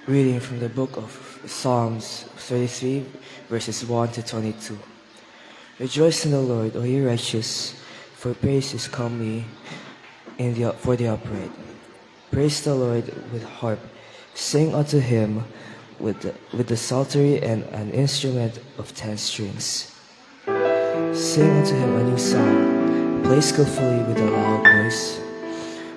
Reading from the book of Psalms 33, verses 1 to 22. Rejoice in the Lord, O ye righteous, for praise is comely for the upright. Praise the Lord with harp. Sing unto him with the psaltery and an instrument of 10 strings. Sing unto him a new song. Play skillfully with a loud voice.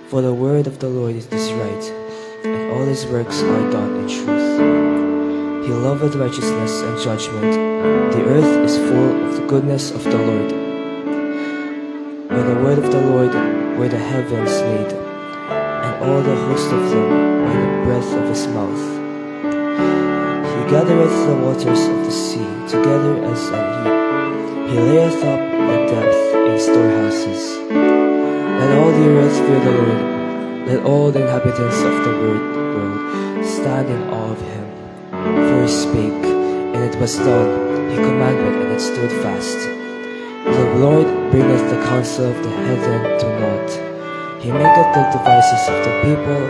For the word of the Lord is right, and all his works are done in truth. He loveth righteousness and judgment. The earth is full of the goodness of the Lord. By the word of the Lord were the heavens made, and all the host of them by the breath of his mouth. He gathereth the waters of the sea together as an heap. He layeth up the depth in storehouses. Let all the earth fear the Lord. Let all the inhabitants of the world stand in awe of him. For he spake, and it was done. He commanded, and it stood fast. The Lord bringeth the counsel of the heathen to naught. He maketh the devices of the people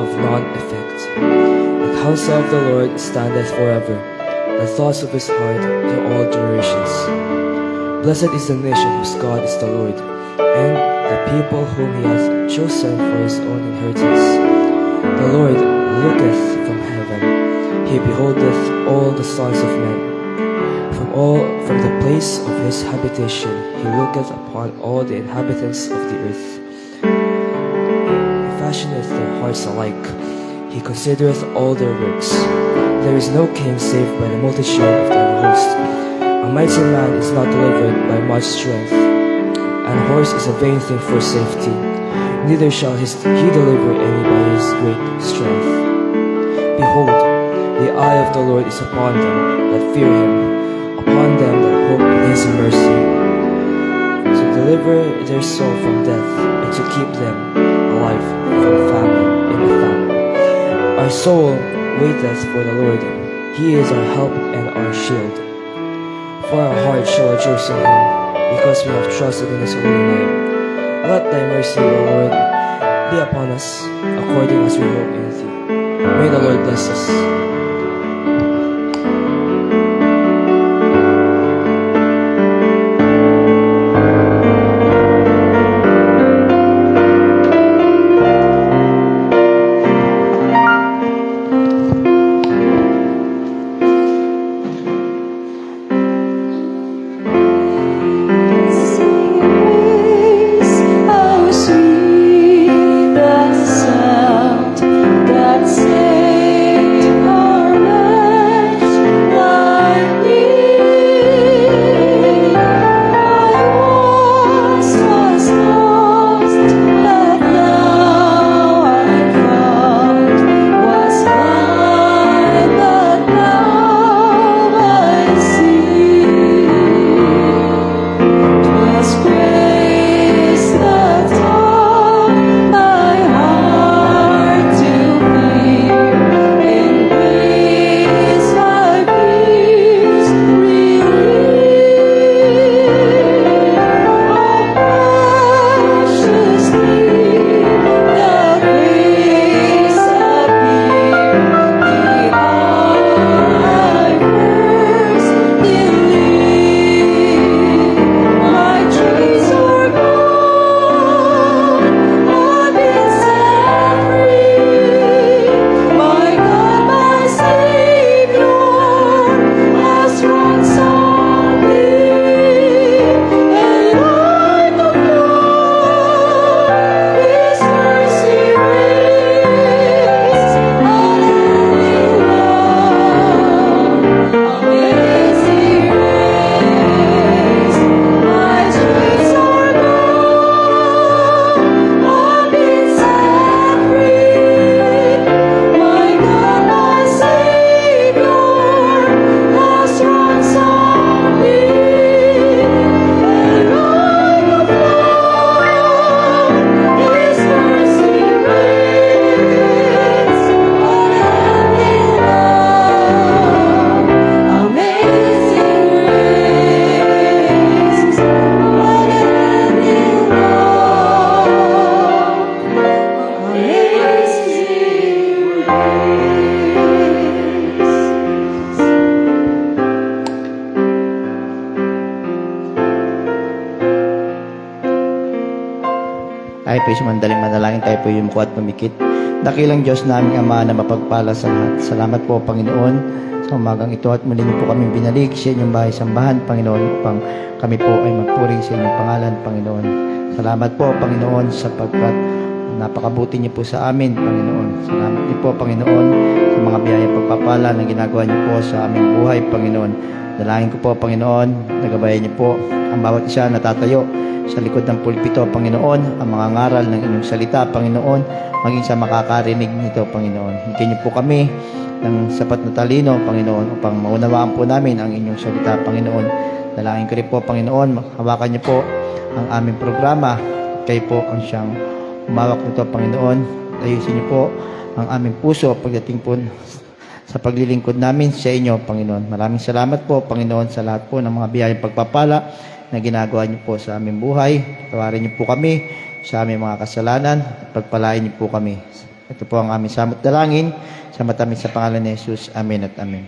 of none effect. The counsel of the Lord standeth forever, the thoughts of his heart to all generations. Blessed is the nation whose God is the Lord, and the people whom he hath chosen for his own inheritance. The Lord looketh from heaven, he beholdeth all the sons of men. From the place of his habitation he looketh upon all the inhabitants of the earth. He fashioneth their hearts alike, he considereth all their works. There is no king save by the multitude of their host. A mighty man is not delivered by much strength. An horse is a vain thing for safety, neither shall he deliver any by his great strength. Behold, the eye of the Lord is upon them that fear him, upon them that hope in his mercy, to deliver their soul from death, and to keep them alive from famine in the famine. Our soul waiteth for the Lord, he is our help and our shield. For our heart shall rejoice in him, because we have trusted in his holy name. Let thy mercy, O Lord, be upon us, according as we hope in thee. May the Lord bless us. Sweet the sound that saved kayo sumandaling manalangin, tayo po yung muko at pumikit. Dakilang Diyos naming Ama na mapagpala sa lahat. Salamat po, Panginoon, sa umagang ito at muli niyo po kami binalik sa inyong bahay sambahan, Panginoon, upang kami po ay magpuri sa inyong pangalan, Panginoon. Salamat po, Panginoon, sapagkat napakabuti niyo po sa amin, Panginoon. Salamat niyo po, Panginoon, sa mga biyayang pagpapala na ginagawa niyo po sa aming buhay, Panginoon. Dalangin ko po, Panginoon, nagabayan niyo po ang bawat isa na tatayo sa likod ng pulpito, Panginoon, ang mga ngaral ng inyong salita, Panginoon, maging sa makakarinig nito, Panginoon. Hinggan niyo po kami ng sapat na talino, Panginoon, upang maunawaan po namin ang inyong salita, Panginoon. Dalangin ko rin po, Panginoon, hawakan niyo po ang aming programa. Kayo po ang siyang umawak nito, Panginoon. Ayusin niyo po ang aming puso pagdating po sa paglilingkod namin sa inyo, Panginoon. Maraming salamat po, Panginoon, sa lahat po ng mga biyayang pagpapala na ginagawa niyo po sa aming buhay. Tawarin niyo po kami sa aming mga kasalanan at pagpalain niyo po kami. Ito po ang aming samot dalangin sa matamis sa pangalan ni Jesus. Amen at amen.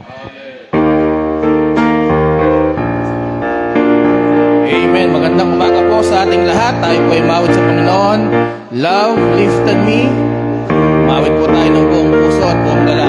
Amen. Magandang umaga po sa ating lahat. Tayo po ay mawit sa Panginoon. Love lifted me. Mawit po tayo ng buong puso at buong dala.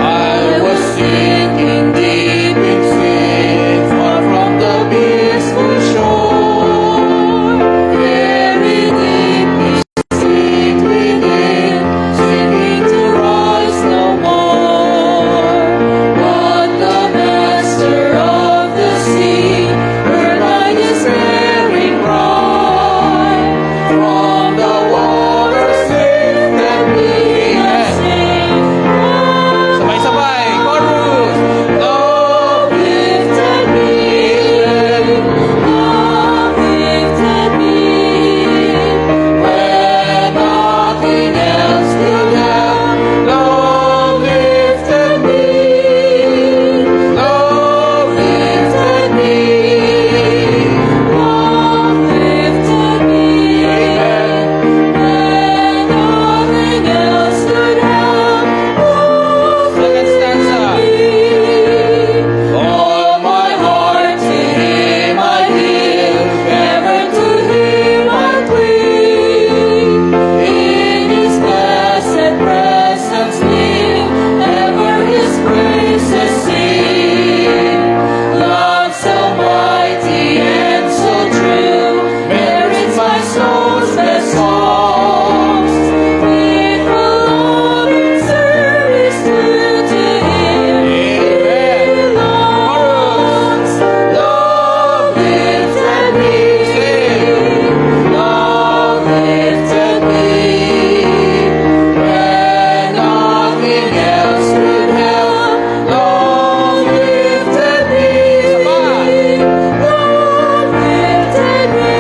I was sinking deep in sin, far from the peaceful shore. Very deeply sink within, sinking to rise no more. But the master of the sea heard my despairing cry. From the waters lifted me and saved. Sabay-sabay, chorus! Love lifted me, love lifted me, when nothing else could help. Love lifted me, love lifted me, love lifted me, when nothing else could help. Second stanza. All my heart to Him I give, ever to Him I cling. In His blessed presence live, ever His praises sing. Love so mighty and so true merits my soul's best songs. Faithful love and service true to Him belongs. Love lifted me, love lifted me, when nothing else could help. Love lifted me, love lifted me,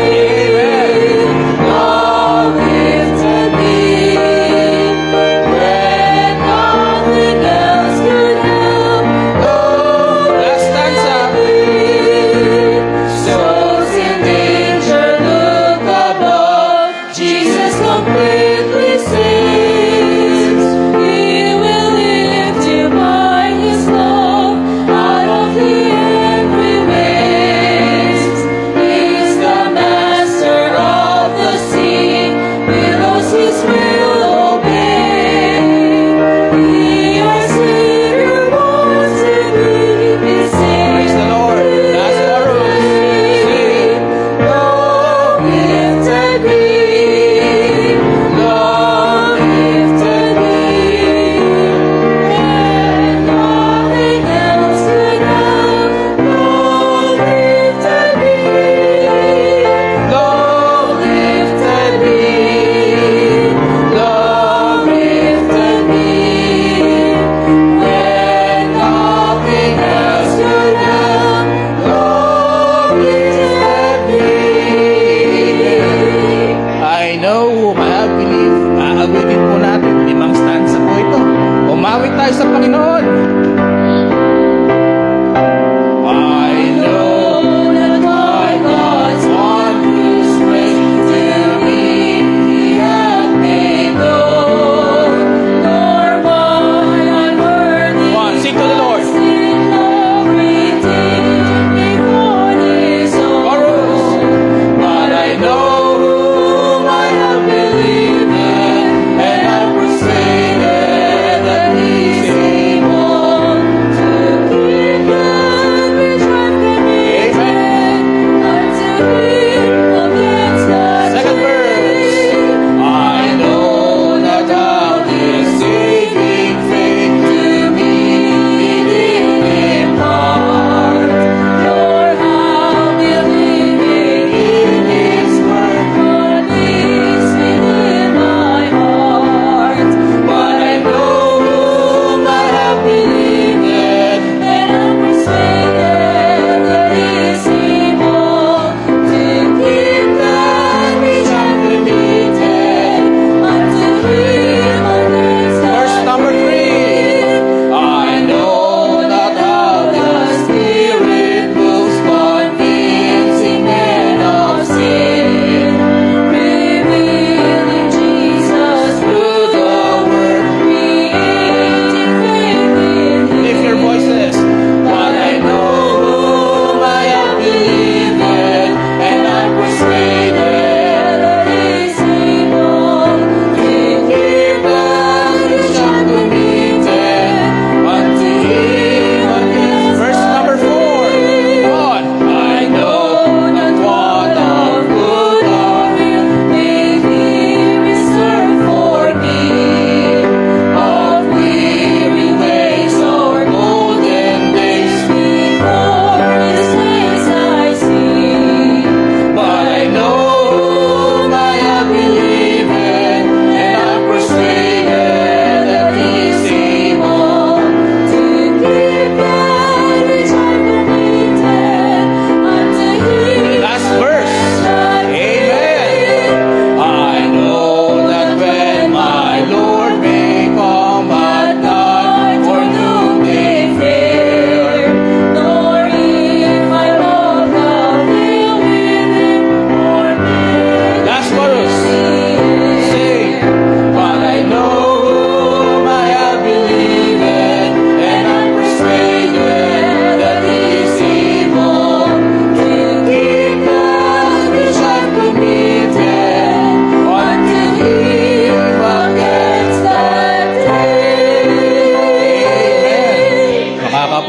love lifted me, when nothing else could help. Last stanza. Souls in danger look above, Jesus completely saves. He will lift you by His love out of the angry waves. He's the master of the sea, billows His will obey. He, our Savior, wants to be His Savior. Praise the Lord. Last chorus. Sing. Love lifted me, love lifted me, when nothing else could help. Love lifted me, love lifted me, love lifted me, when nothing else could help. Love lifted me. I know, I believe, aawitin po natin. 5 stanza po ito. Umawit tayo sa Panginoon. I know that my God's one whose grace to me He hath made known, nor my unworthy. One, sing to the Lord. Sin, love redeemed me for His own.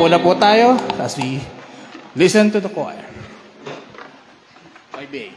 Upo na po tayo as we listen to the choir. By Bay.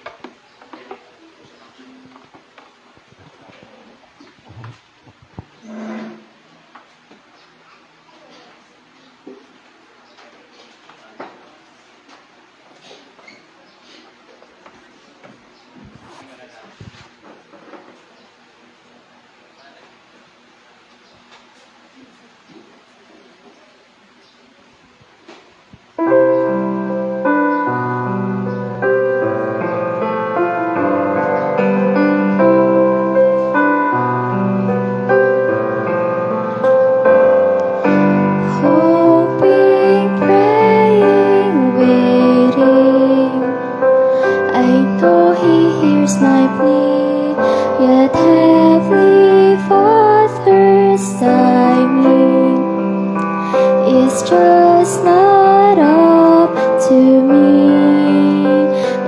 Hoping, praying, waiting. I know He hears my plea, yet Heavenly Father's timing is just not up to me.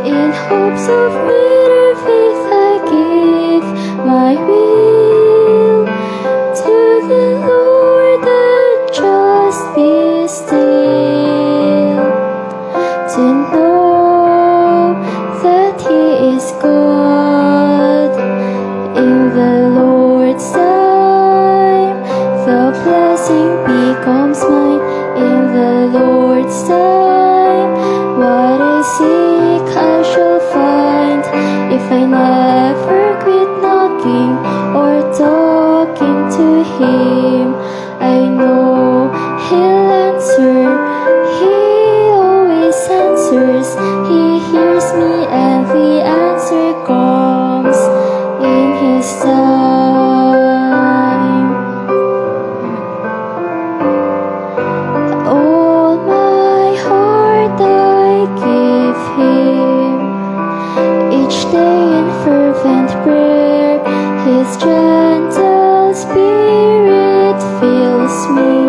In hopes of greater faith, I give my will to the Lord and just be still, to know that He is God. In the Lord's time, the blessing becomes mine. In the Lord's time, what I seek I shall find. If I never quit knocking or talking to Him, I know He'll answer. He always answers. He hears me and the answer comes in His time. All my heart I give Him, each day in fervent prayer. His gentle spirit fills me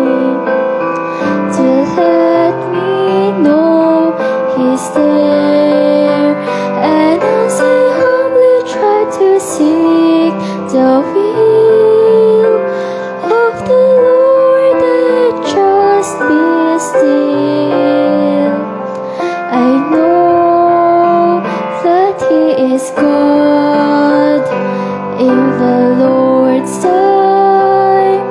to let me know He's there. And as I humbly try to seek the will of the Lord and just be still, I know that He is God. In the Lord's time,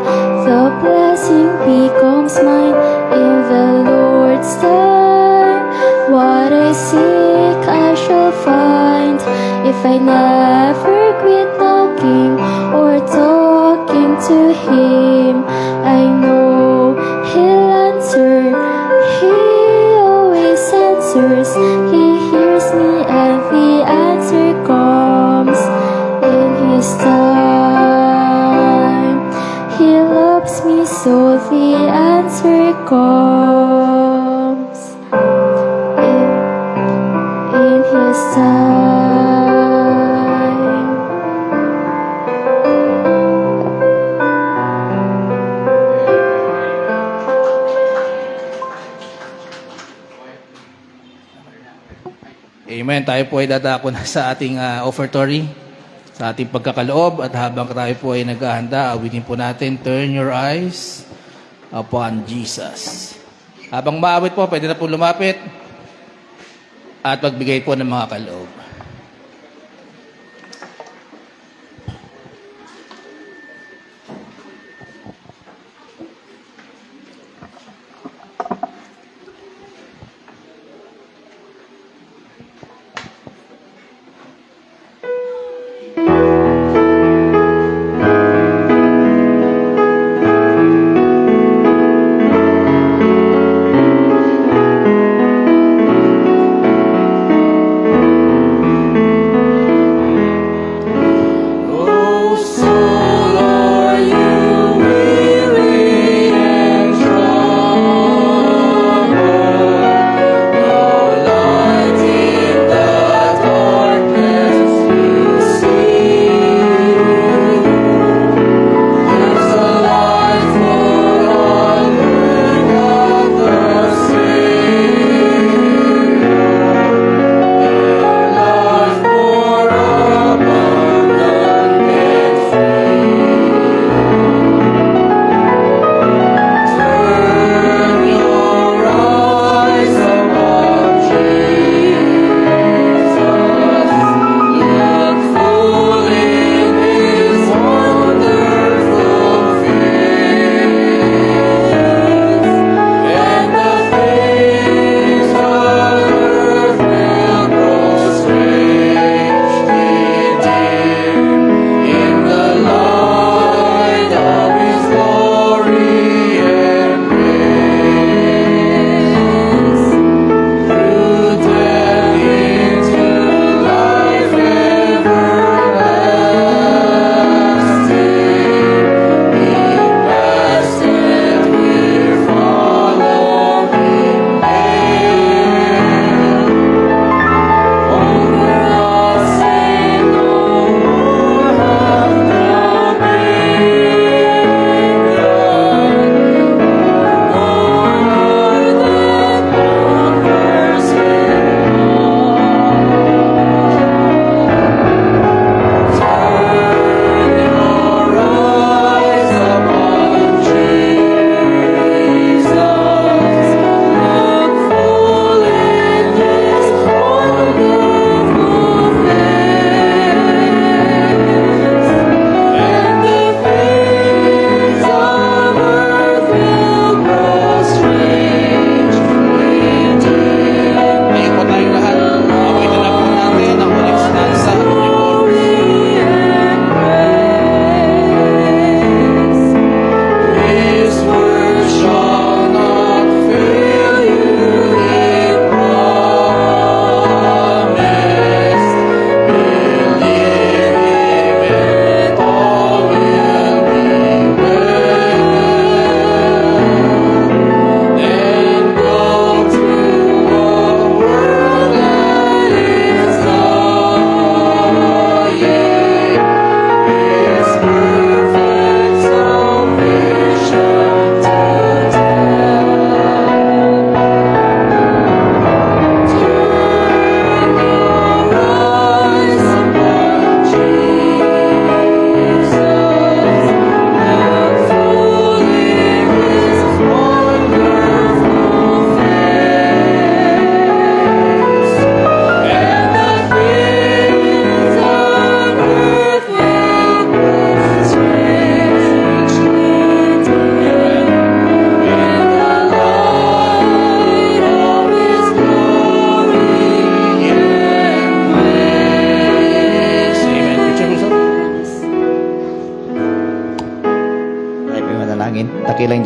the blessing becomes mine. In the Lord's time, what I seek I shall find. If I never quit knocking or talking to Him, I know He'll answer. He always answers. He hears me and the answer comes in His time. He loves me so the answer comes in His time. Amen. Tayo po ay dadako na sa ating offertory, sa ating pagkakaloob. At habang tayo po ay naghahanda, awitin po natin, Turn Your Eyes Upon Jesus. Habang maawit po, pwede na po lumapit at magbigay po ng mga kaloob.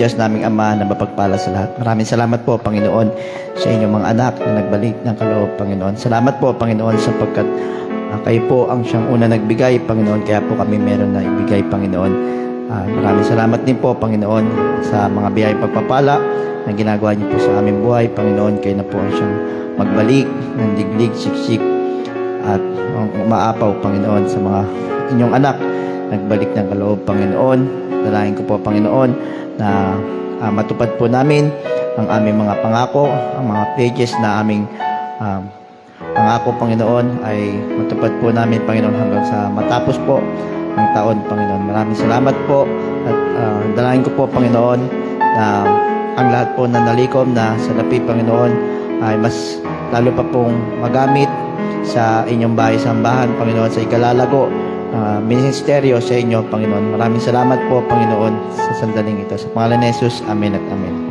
Diyos naming Ama na mapagpala sa lahat. Maraming salamat po, Panginoon, sa inyong mga anak na nagbalik ng kaloob, Panginoon. Salamat po, Panginoon, sapagkat kayo po ang siyang una nagbigay, Panginoon, kaya po kami meron na ibigay, Panginoon. Maraming salamat din po, Panginoon, sa mga biyay pagpapala na ginagawa niyo po sa aming buhay, Panginoon. Kayo na po ang siyang magbalik ng diglig, siksik, at umaapaw, Panginoon, sa mga inyong anak. Nagbalik ng kaloob, Panginoon. Dalangin ko po, Panginoon, na matupad po namin ang aming mga pangako, ang mga pages na aming pangako, Panginoon, ay matupad po namin, Panginoon, hanggang sa matapos po ang taon, Panginoon. Maraming salamat po at dalangin ko po, Panginoon, na ang lahat po na nalikom na salapi, Panginoon, ay mas lalo pa pong magamit sa inyong bahay-sambahan, Panginoon, sa ikalalago, ministeryo sa inyo, Panginoon. Maraming salamat po, Panginoon, sa sandaling ito. Sa pangalan ni Jesus, Amen at Amen.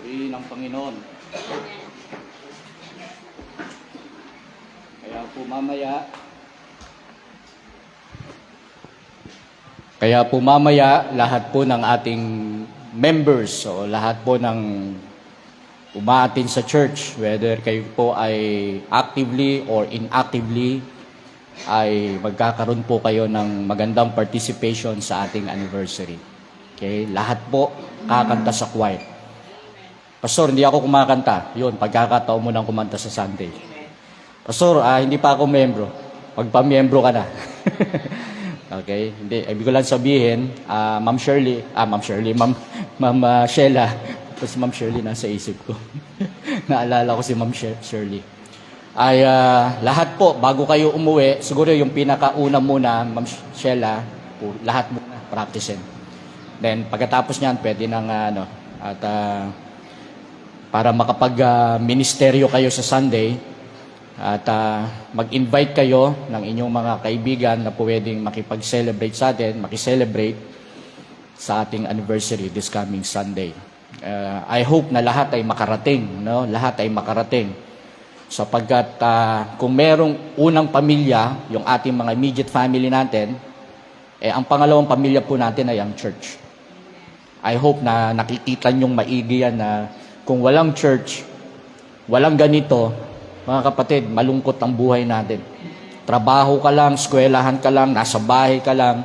Purihin ang Panginoon. Kaya po mamaya, lahat po ng ating members o lahat po ng umaatin sa church, whether kayo po ay actively or inactively, ay magkakaroon po kayo ng magandang participation sa ating anniversary. Okay? Lahat po kakanta sa choir. Pastor, hindi ako kumakanta. Yun, pagkakataon mo nang kumanta sa Sunday. Pastor, hindi pa ako membro. Magpa-membro ka na. Okay? Hindi, ibig ko lang sabihin, Ma'am Sheila, tapos Ma'am Shirley nasa isip ko. Naalala ko si Ma'am Shirley. Ay lahat po, bago kayo umuwi, siguro yung pinakauna muna, Ma'am Sheila, lahat muna practicein. Then pagkatapos niyan, pwede nang para makapag-ministeryo kayo sa Sunday at mag-invite kayo ng inyong mga kaibigan na pwedeng makipag-celebrate sa atin, makiselebrate sa ating anniversary this coming Sunday. I hope na lahat ay makarating, no? Lahat ay makarating. Sapagkat kung merong unang pamilya, yung ating mga immediate family natin, ang pangalawang pamilya po natin ay ang church. I hope na nakikita nyong maigi yan na kung walang church, walang ganito, mga kapatid, malungkot ang buhay natin. Trabaho ka lang, eskwelahan ka lang, nasa bahay ka lang,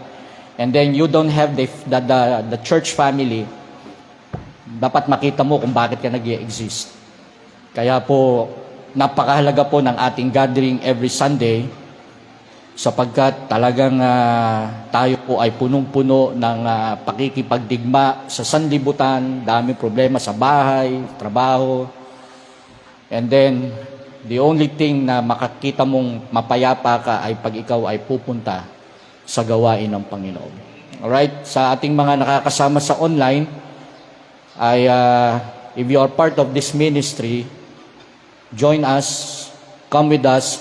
and then you don't have the church family, dapat makita mo kung bakit ka nag-i-exist. Kaya po, napakahalaga po ng ating gathering every Sunday sapagkat talagang tayo po ay punong-puno ng pakikipagdigma sa sanlibutan, daming problema sa bahay, trabaho. And then, the only thing na makakita mong mapayapa ka ay pag ikaw ay pupunta sa gawain ng Panginoon. Alright? Sa ating mga nakakasama sa online, ay if you are part of this ministry, join us, come with us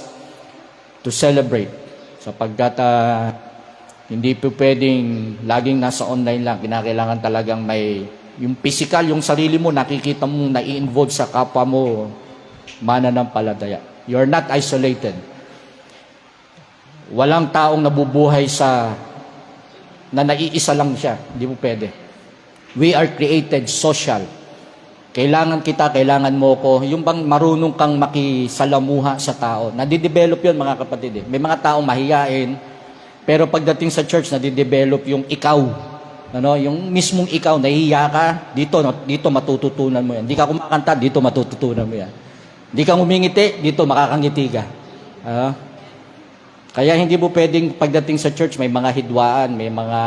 to celebrate. Sapagkat hindi po pwedeng laging nasa online lang. Kinakailangan talagang may, yung physical, yung sarili mo, nakikita mong nai-involve sa kapwa mo, mananampalataya. You're not isolated. Walang taong nabubuhay na naiisa lang siya. Hindi mo pwede. We are created social. Kailangan kita, kailangan mo ko. Yung bang marunong kang makisalamuha sa tao. Nadidevelop yun, mga kapatid. May mga taong mahiyain, pero pagdating sa church, nadidevelop yung ikaw. Yung mismong ikaw, nahihiya ka, dito matututunan mo yan. Hindi ka kumakanta, dito matututunan mo yan. Hindi ka umingiti, dito makakangiti ka. Kaya hindi mo pwedeng pagdating sa church, may mga hidwaan, may mga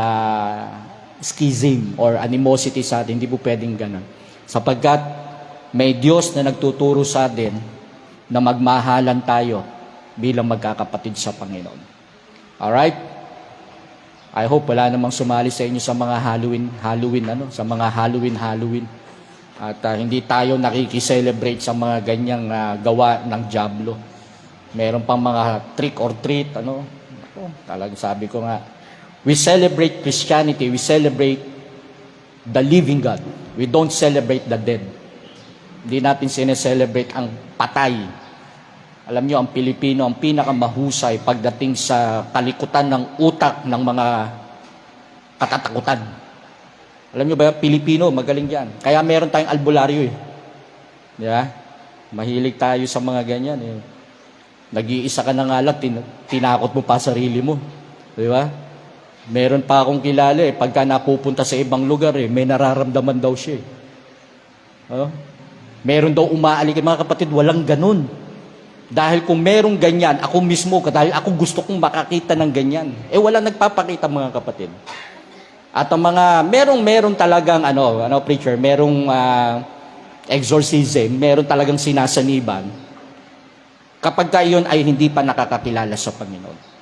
schism or animosity sa atin. Hindi po pwedeng ganun. Sapagkat may Diyos na nagtuturo sa atin na magmahalan tayo bilang magkakapatid sa Panginoon. Alright? I hope wala namang sumali sa inyo sa mga Halloween. At hindi tayo nakikiselebrate sa mga ganyang gawa ng dyablo. Meron pang mga trick or treat, talagang sabi ko nga, we celebrate Christianity, we celebrate the living God. We don't celebrate the dead. Hindi natin sineselebrate ang patay. Alam nyo, ang Pilipino, ang pinakamahusay pagdating sa kalikutan ng utak ng mga katatakutan. Alam nyo ba, Pilipino, magaling yan. Kaya meron tayong albularyo eh. Yeah? Mahilig tayo sa mga ganyan eh. Nag-iisa ka na nga lang, tinakot mo pa sarili mo. Di ba? Meron pa akong kilala eh, pagka napupunta sa ibang lugar eh, may nararamdaman daw siya eh. Meron daw umaalik. Mga kapatid, walang ganun. Dahil kung merong ganyan, ako mismo, dahil ako gusto kong makakita ng ganyan, wala nagpapakita mga kapatid. At ang mga, meron talagang, preacher, merong exorcism, meron talagang sinasaniban, kapag ka yun ay hindi pa nakakakilala sa Panginoon.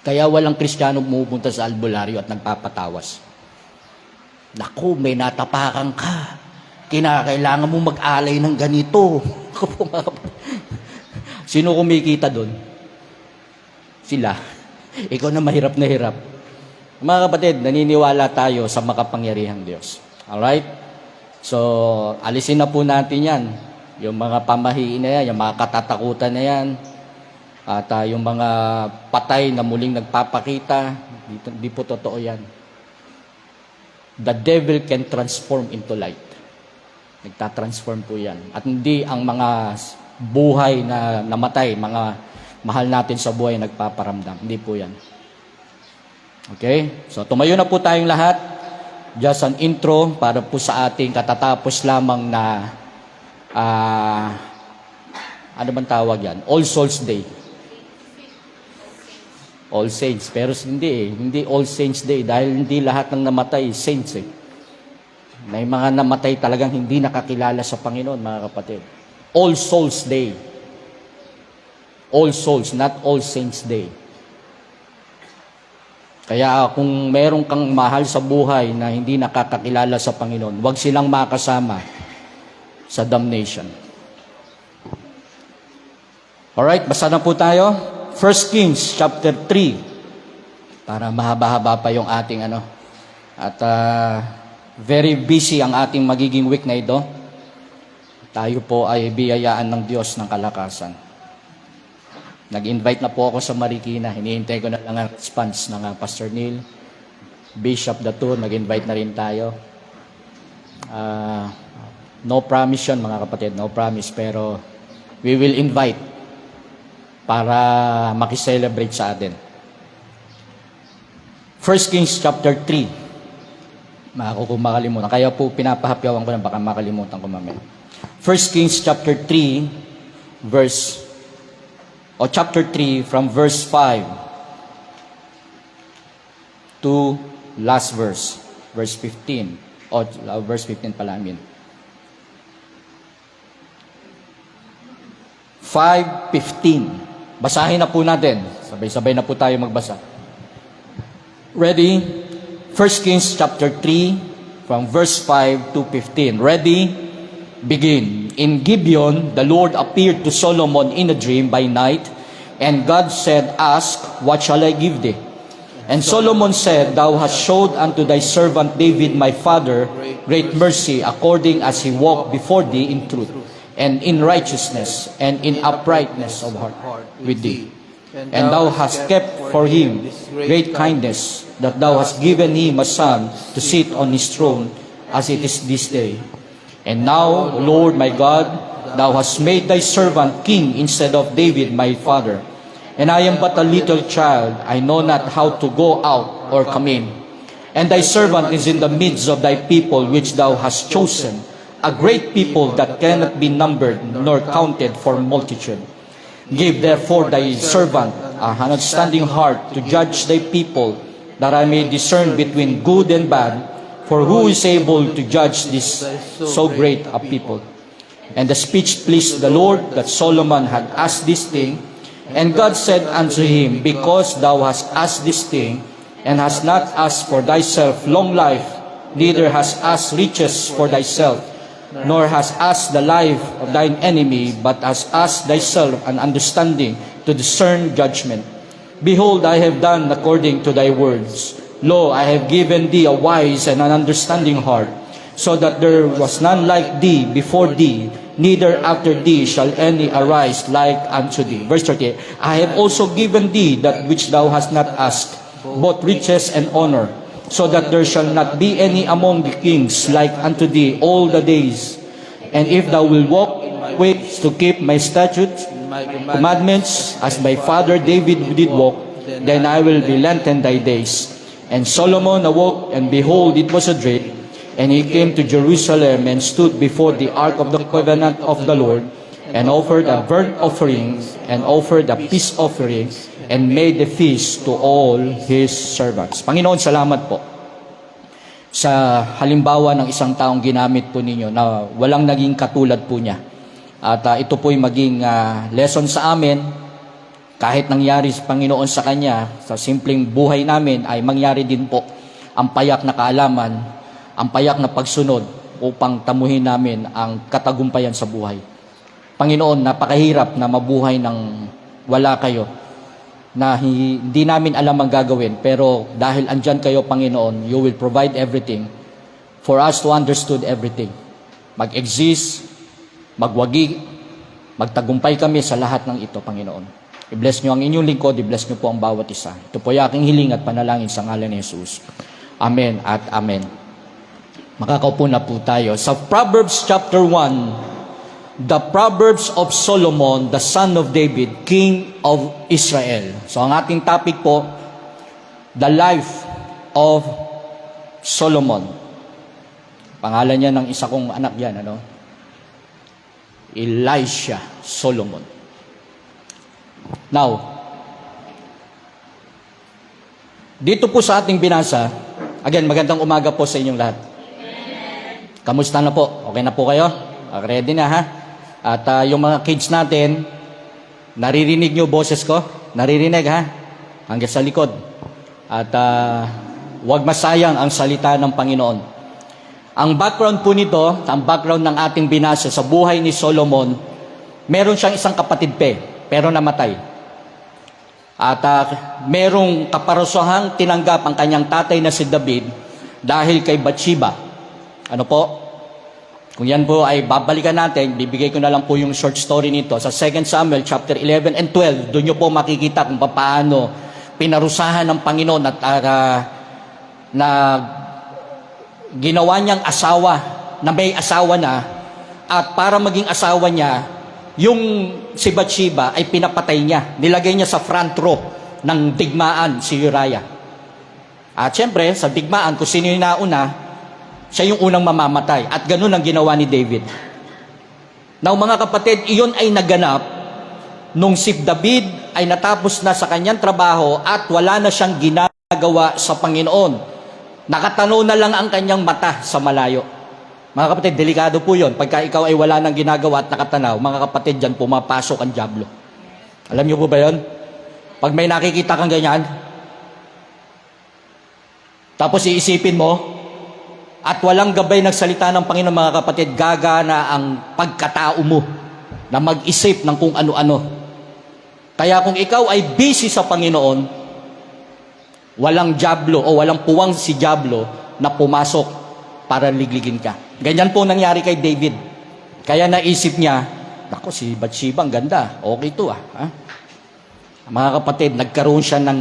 Kaya walang Kristiyano pumupunta sa albularyo at nagpapatawas. Naku, may natapakan ka. Kinakailangan mo mag-alay ng ganito. Sino kumikita doon? Sila. Ikaw na mahirap na hirap. Mga kapatid, naniniwala tayo sa makapangyarihang Diyos. Alright? So, alisin na po natin yan. Yung mga pamahiin na yan, yung mga katatakutan na yan, at yung mga patay na muling nagpapakita, di po totoo yan. The devil can transform into light. Nagtatransform po yan. At hindi ang mga buhay na namatay, mga mahal natin sa buhay nagpaparamdam. Hindi po yan. Okay? So, tumayo na po tayong lahat. Just an intro para po sa ating katatapos lamang na ano bang tawag yan? All Souls Day. All Saints. Pero hindi Hindi All Saints Day dahil hindi lahat ng namatay saints eh. May mga namatay talagang hindi nakakilala sa Panginoon, mga kapatid. All Souls Day. All Souls, not All Saints Day. Kaya kung meron kang mahal sa buhay na hindi nakakakilala sa Panginoon, huwag silang makasama sa damnation. Alright, basa na po tayo. 1 Kings chapter 3. Para mahaba-haba pa yung ating ano. At very busy ang ating magiging week na ito. Tayo po ay biyayaan ng Diyos ng kalakasan. Nag-invite na po ako sa Marikina. Hinihintay ko na lang ang response ng Pastor Neil. Bishop Datur, nag-invite na rin tayo. No promise yun, mga kapatid. No promise. Pero we will invite para makiselebrate sa atin. 1 Kings chapter 3. Kung makalimutan. Kaya po pinapahapyawan ko na baka makalimutan ko mamaya. 1 Kings chapter 3 chapter 3 from verse 5 to last verse, verse 15. Verse 15 pala, 5:15. Basahin na po natin. Sabay-sabay na po tayo magbasa. Ready? 1 Kings chapter 3 from verse 5 to 15. Ready? Begin. In Gibeon, the Lord appeared to Solomon in a dream by night, and God said, Ask, what shall I give thee? And Solomon said, Thou hast showed unto thy servant David my father great mercy, according as he walked before thee in truth, and in righteousness, and in uprightness of heart with thee. And thou hast kept for him great kindness, that thou hast given him a son to sit on his throne, as it is this day. And now, Lord my God, thou hast made thy servant king instead of David my father. And I am but a little child, I know not how to go out or come in. And thy servant is in the midst of thy people which thou hast chosen, a great people that cannot be numbered nor counted for multitude. Give therefore thy servant an understanding heart to judge thy people, that I may discern between good and bad. For who is able to judge this so great a people? And the speech pleased the Lord, that Solomon had asked this thing. And God said unto him, Because thou hast asked this thing, and hast not asked for thyself long life, neither hast asked riches for thyself, nor hast asked the life of thine enemy, but hast asked thyself an understanding to discern judgment. Behold, I have done according to thy words. Lo, I have given thee a wise and an understanding heart, so that there was none like thee before thee, neither after thee shall any arise like unto thee. Verse 38, I have also given thee that which thou hast not asked, both riches and honor, so that there shall not be any among the kings like unto thee all the days. And if thou wilt walk ways to keep my statutes, commandments, as my father David did walk, then I will lengthen thy days. And Solomon awoke, and behold, it was a dream. And he came to Jerusalem, and stood before the ark of the covenant of the Lord, and offered a burnt offering, and offered a peace offering, and made a feast to all his servants. Panginoon, salamat po sa halimbawa ng isang taong ginamit po ninyo na walang naging katulad po niya. At ito po'y maging lesson sa amin. Kahit nangyari sa Panginoon sa Kanya, sa simpleng buhay namin, ay mangyari din po ang payak na kaalaman, ang payak na pagsunod upang tamuhin namin ang katagumpayan sa buhay. Panginoon, napakahirap na mabuhay ng wala kayo, na hindi namin alam ang gagawin, pero dahil andyan kayo, Panginoon, you will provide everything for us to understood everything. mag-exist, magwagi, magtagumpay kami sa lahat ng ito, Panginoon. I-bless nyo ang inyong lingkod, i-bless nyo po ang bawat isa. Ito po ay aking hiling at panalangin sa ngalan ni Jesus. Amen at amen. Makakaupo na po tayo. Sa Proverbs chapter 1, the Proverbs of Solomon, the son of David, king of Israel. So ang ating topic po, the life of Solomon. Pangalan niya ng isa kong anak yan, ano? Elisha Solomon. Now, dito po sa ating binasa, again, magandang umaga po sa inyong lahat. Kamusta na po? Okay na po kayo? Ready na, ha? At yung mga kids natin, naririnig nyo boses ko? Naririnig, ha? Hanggang sa likod. At huwag masayang ang salita ng Panginoon. Ang background po nito, ang background ng ating binasa sa buhay ni Solomon, meron siyang isang kapatid pero namatay. At merong kaparusahang tinanggap ang kanyang tatay na si David dahil kay Bathsheba. Ano po? Kung yan po ay babalikan natin, bibigay ko na lang po yung short story nito sa 2 Samuel chapter 11 and 12. Doon nyo po makikita kung paano pinarusahan ng Panginoon at na ginawa niyang asawa na may asawa na, at para maging asawa niya, yung si Bathsheba ay pinapatay niya. Nilagay niya sa front row ng digmaan si Uriah. At syempre, sa digmaan, kung sino yung nauna, siya yung unang mamamatay. At ganun ang ginawa ni David. Now mga kapatid, iyon ay naganap nung si David ay natapos na sa kanyang trabaho at wala na siyang ginagawa sa Panginoon. Nakatanaw na lang ang kanyang mata sa malayo. Mga kapatid, delikado po yun. Pagka ikaw ay wala nang ginagawa at nakatanaw, mga kapatid, dyan pumapasok ang dyablo. Alam niyo po ba yun? Pag may nakikita kang ganyan, tapos iisipin mo, at walang gabay ng salita ng Panginoon, mga kapatid, gagana ang pagkatao mo na mag-isip ng kung ano-ano. Kaya kung ikaw ay busy sa Panginoon, walang dyablo o walang puwang si dyablo na pumasok para ligligin ka. Ganyan po nangyari kay David. Kaya naisip niya, naku, si Bathsheba, ang ganda. Okay to, ha? Mga kapatid, nagkaroon siya ng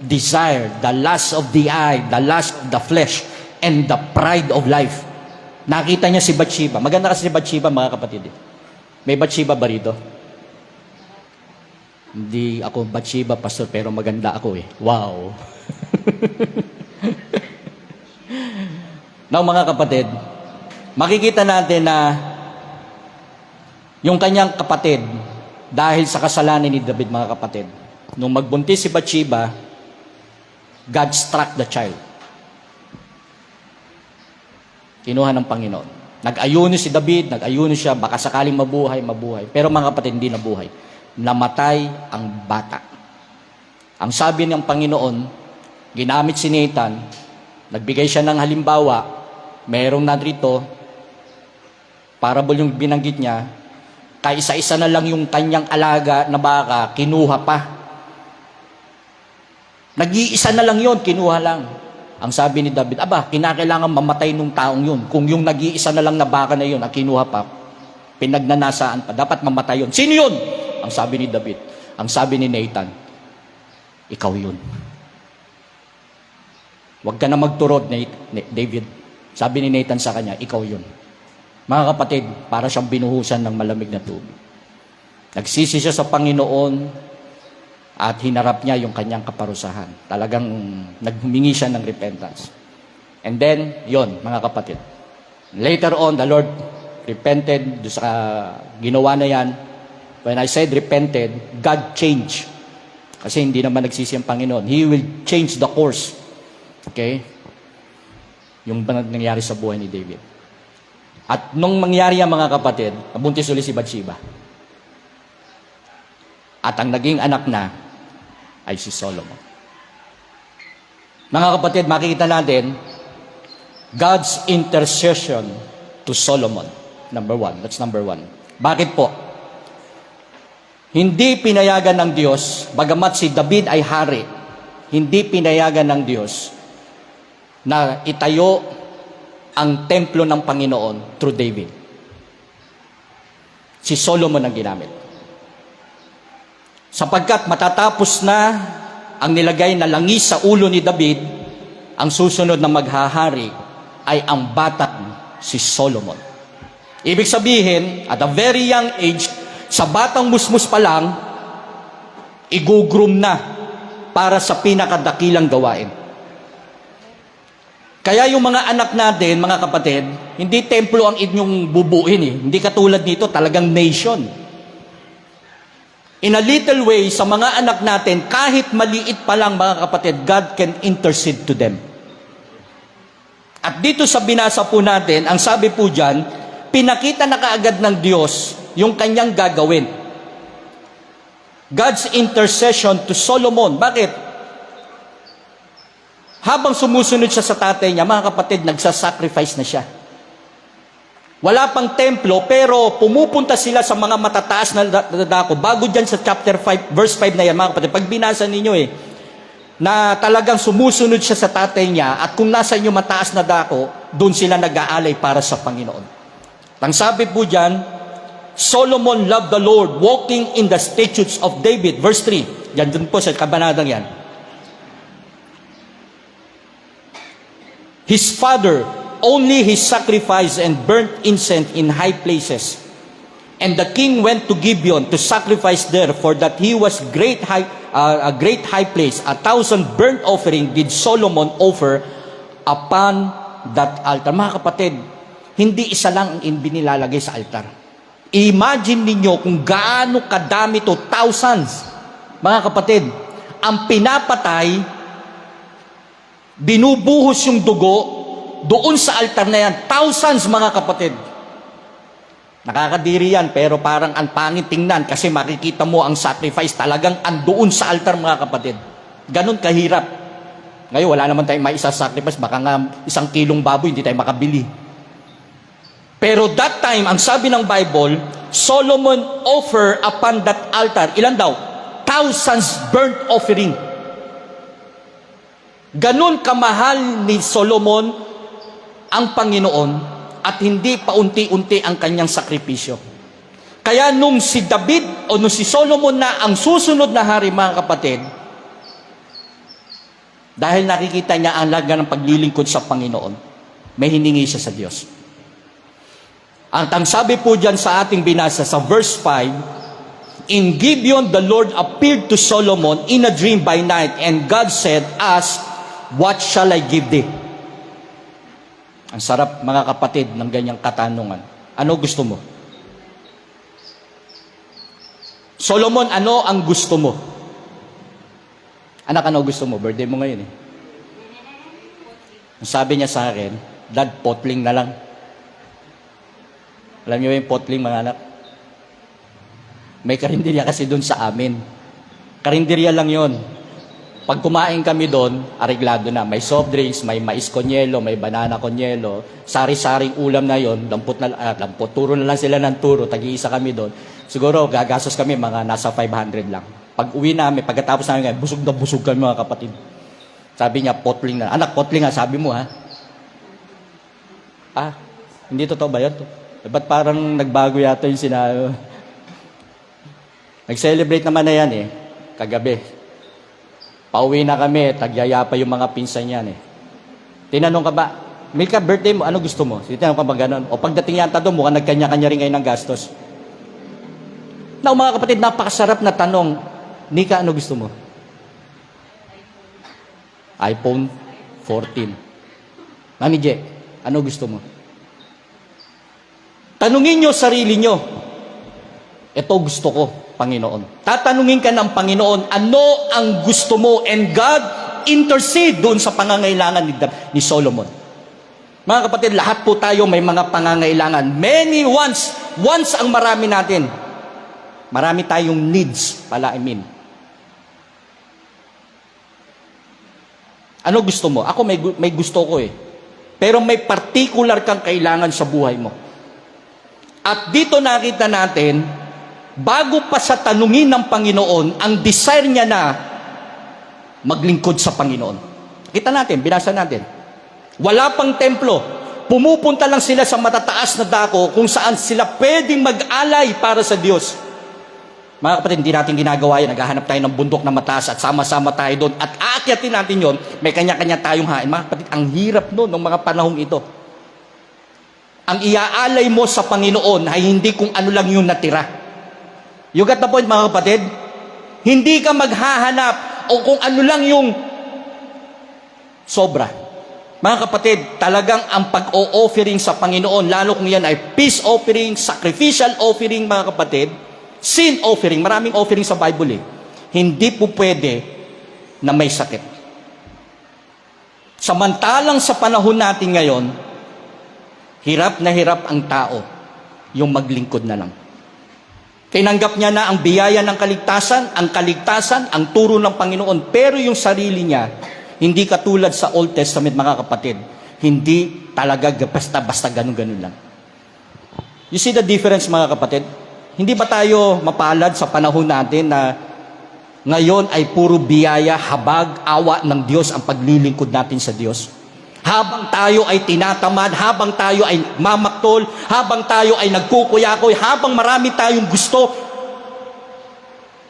desire, the lust of the eye, the lust of the flesh, and the pride of life. Nakita niya si Bathsheba. Maganda kasi si Bathsheba, mga kapatid. May Bathsheba ba rito? Hindi ako Bathsheba, pastor, pero maganda ako eh. Wow! Now, mga kapatid, makikita natin na yung kanyang kapatid, dahil sa kasalanan ni David, mga kapatid, nung magbuntis si Bathsheba, God struck the child. Kinuha ng Panginoon. Nag-ayuno si David, nag-ayuno siya, baka sakaling mabuhay. Pero mga kapatid, hindi nabuhay. Namatay ang bata. Ang sabi ng Panginoon, ginamit si Nathan, nagbigay siya ng halimbawa, merong narito, parable yung binanggit niya, kaisa-isa na lang yung kanyang alaga na baka, kinuha pa. Nag-iisa na lang yon, kinuha lang. Ang sabi ni David, kinakailangan mamatay nung taong yun. Kung yung nag-iisa na lang na baka na yun, ang kinuha pa, pinagnanasaan pa, dapat mamatay yun. Sino yun? Ang sabi ni David. Ang sabi ni Nathan, ikaw yun. Huwag ka na magturod, David. Sabi ni Nathan sa kanya, ikaw yun. Mga kapatid, para siyang binuhusan ng malamig na tubig. Nagsisi siya sa Panginoon at hinarap niya yung kanyang kaparusahan. Talagang naghumingi siya ng repentance. And then, yon mga kapatid. Later on, the Lord repented sa ginawa na yan. When I said repented, God changed. Kasi hindi naman nagsisi ang Panginoon. He will change the course. Okay? Yung nangyari sa buhay ni David. At nung mangyari ang mga kapatid, nabuntis ulit si Bathsheba. At ang naging anak na ay si Solomon. Mga kapatid, makikita natin God's intercession to Solomon. Number one. That's number one. Bakit po? Hindi pinayagan ng Diyos, bagamat si David ay hari, hindi pinayagan ng Diyos na itayo ang templo ng Panginoon through David. si Solomon ang ginamit. Sapagkat matatapos na ang nilagay na langis sa ulo ni David, ang susunod na maghahari ay ang batang si Solomon. Ibig sabihin, at a very young age, sa batang musmus pa lang, igugroom na para sa pinakadakilang gawain. Kaya yung mga anak natin, mga kapatid, hindi templo ang inyong bubuin eh. Hindi katulad nito, talagang nation. In a little way, sa mga anak natin, kahit maliit pa lang mga kapatid, God can intercede to them. At dito sa binasa po natin, ang sabi po dyan, pinakita na kaagad ng Diyos yung kanyang gagawin. God's intercession to Solomon. Bakit? Habang sumusunod siya sa tatay niya, mga kapatid, nagsasacrifice na siya. Wala pang templo, pero pumupunta sila sa mga matataas na dako. Bago dyan sa chapter 5, verse 5 na yan, mga kapatid, pag binasa ninyo na talagang sumusunod siya sa tatay niya, at kung nasa inyo mataas na dako, doon sila nag-aalay para sa Panginoon. Ang sabi po dyan, Solomon loved the Lord, walking in the statutes of David. Verse 3, yan dun po sa kabanatang yan. His father, only his sacrifice and burnt incense in high places. And the king went to Gibeon to sacrifice there, for that he was a great high place. 1,000 burnt offering did Solomon offer upon that altar. Mga kapatid, hindi isa lang ang binilalagay sa altar. Imagine ninyo kung gaano kadami to, thousands. Mga kapatid, ang pinapatay, binubuhos yung dugo doon sa altar na yan. Thousands, mga kapatid. Nakakadiri yan, pero parang ang pangit tingnan kasi makikita mo ang sacrifice talagang andoon sa altar, mga kapatid. Ganon kahirap. Ngayon, wala naman tayong maisa-sacrifice. Baka nga 1 kilong baboy, hindi tayo makabili. Pero that time, ang sabi ng Bible, Solomon offer upon that altar, ilan daw? Thousands burnt offering. Ganon kamahal ni Solomon ang Panginoon at hindi paunti-unti ang kanyang sakripisyo. Kaya nung si David o nung si Solomon na ang susunod na hari, mga kapatid, dahil nakikita niya ang laga ng paglilingkod sa Panginoon, may hiningi siya sa Diyos. Ang sabi po dyan sa ating binasa sa verse 5, in Gibeon the Lord appeared to Solomon in a dream by night, and God said, ask, what shall I give thee? Ang sarap, mga kapatid, ng ganyang katanungan. Ano gusto mo? Solomon, ano ang gusto mo? Anak, ano gusto mo? Birthday mo ngayon eh. Ang sabi niya sa akin, Dad, potling na lang. Alam niyo yung potling, mga anak? May karinderya kasi doon sa amin. Karinderya lang yon. Pag kumain kami doon, areglado na. May soft drinks, may mais konyelo, may banana konyelo. Sari-saring ulam na yon, lampot. Turo na lang sila ng turo, tag-iisa kami doon. Siguro, gagastos kami mga nasa 500 lang. Pag uwi namin, pagkatapos namin, busog na busog kami, mga kapatid. Sabi niya, potling na. Anak, potling nga, sabi mo ha? Ah, hindi totoo ba yun? Ba't parang nagbago yata yung sinabi? Nag-celebrate naman na yan eh, kagabi. Pauwi na kami, tagyaya pa yung mga pinsan yan eh. Tinanong ka ba, Milka, birthday mo, ano gusto mo? Tinanong ka ba ganun? O pagdating yata doon, mukhang nagkanya-kanya rin kayo ng gastos. Now mga kapatid, napakasarap na tanong. Nika, ano gusto mo? iPhone 14. Mami Je, ano gusto mo? Tanungin nyo sarili nyo. Ito gusto ko, Panginoon. Tatanungin ka ng Panginoon, ano ang gusto mo? And God intercede doon sa pangangailangan ni Solomon. Mga kapatid, lahat po tayo may mga pangangailangan. Many wants. Wants ang marami natin. Marami tayong needs pala, I mean. Ano gusto mo? Ako may gusto ko eh. Pero may particular kang kailangan sa buhay mo. At dito nakita natin, bago pa sa tanungin ng Panginoon, ang desire niya na maglingkod sa Panginoon. Kita natin, binasa natin. Wala pang templo. Pumupunta lang sila sa matataas na dako kung saan sila pwedeng mag-alay para sa Diyos. Mga kapatid, hindi natin ginagawa yan. Naghahanap tayo ng bundok na mataas at sama-sama tayo doon at aakyatin natin yon. May kanya-kanya tayong hain. Mga kapatid, ang hirap noon ng mga panahong ito. Ang iaalay mo sa Panginoon ay hindi kung ano lang yung natira. You got the point, mga kapatid? Hindi ka maghahanap o kung ano lang yung sobra. Mga kapatid, talagang ang pag-o-offering sa Panginoon, lalo kung yan ay peace offering, sacrificial offering, mga kapatid, sin offering, maraming offering sa Bible eh. Hindi po pwede na may sakit. Samantalang sa panahon natin ngayon, hirap na hirap ang tao yung maglingkod na lang. Tinanggap niya na ang biyaya ng kaligtasan, ang turo ng Panginoon, pero yung sarili niya, hindi katulad sa Old Testament, mga kapatid, hindi talaga basta-basta ganun-ganun lang. You see the difference, mga kapatid? Hindi ba tayo mapalad sa panahon natin na ngayon ay puro biyaya, habag, awa ng Diyos ang paglilingkod natin sa Diyos? Habang tayo ay tinatamad, habang tayo ay mamaktol, habang tayo ay nagkukuyakoy, habang marami tayong gusto.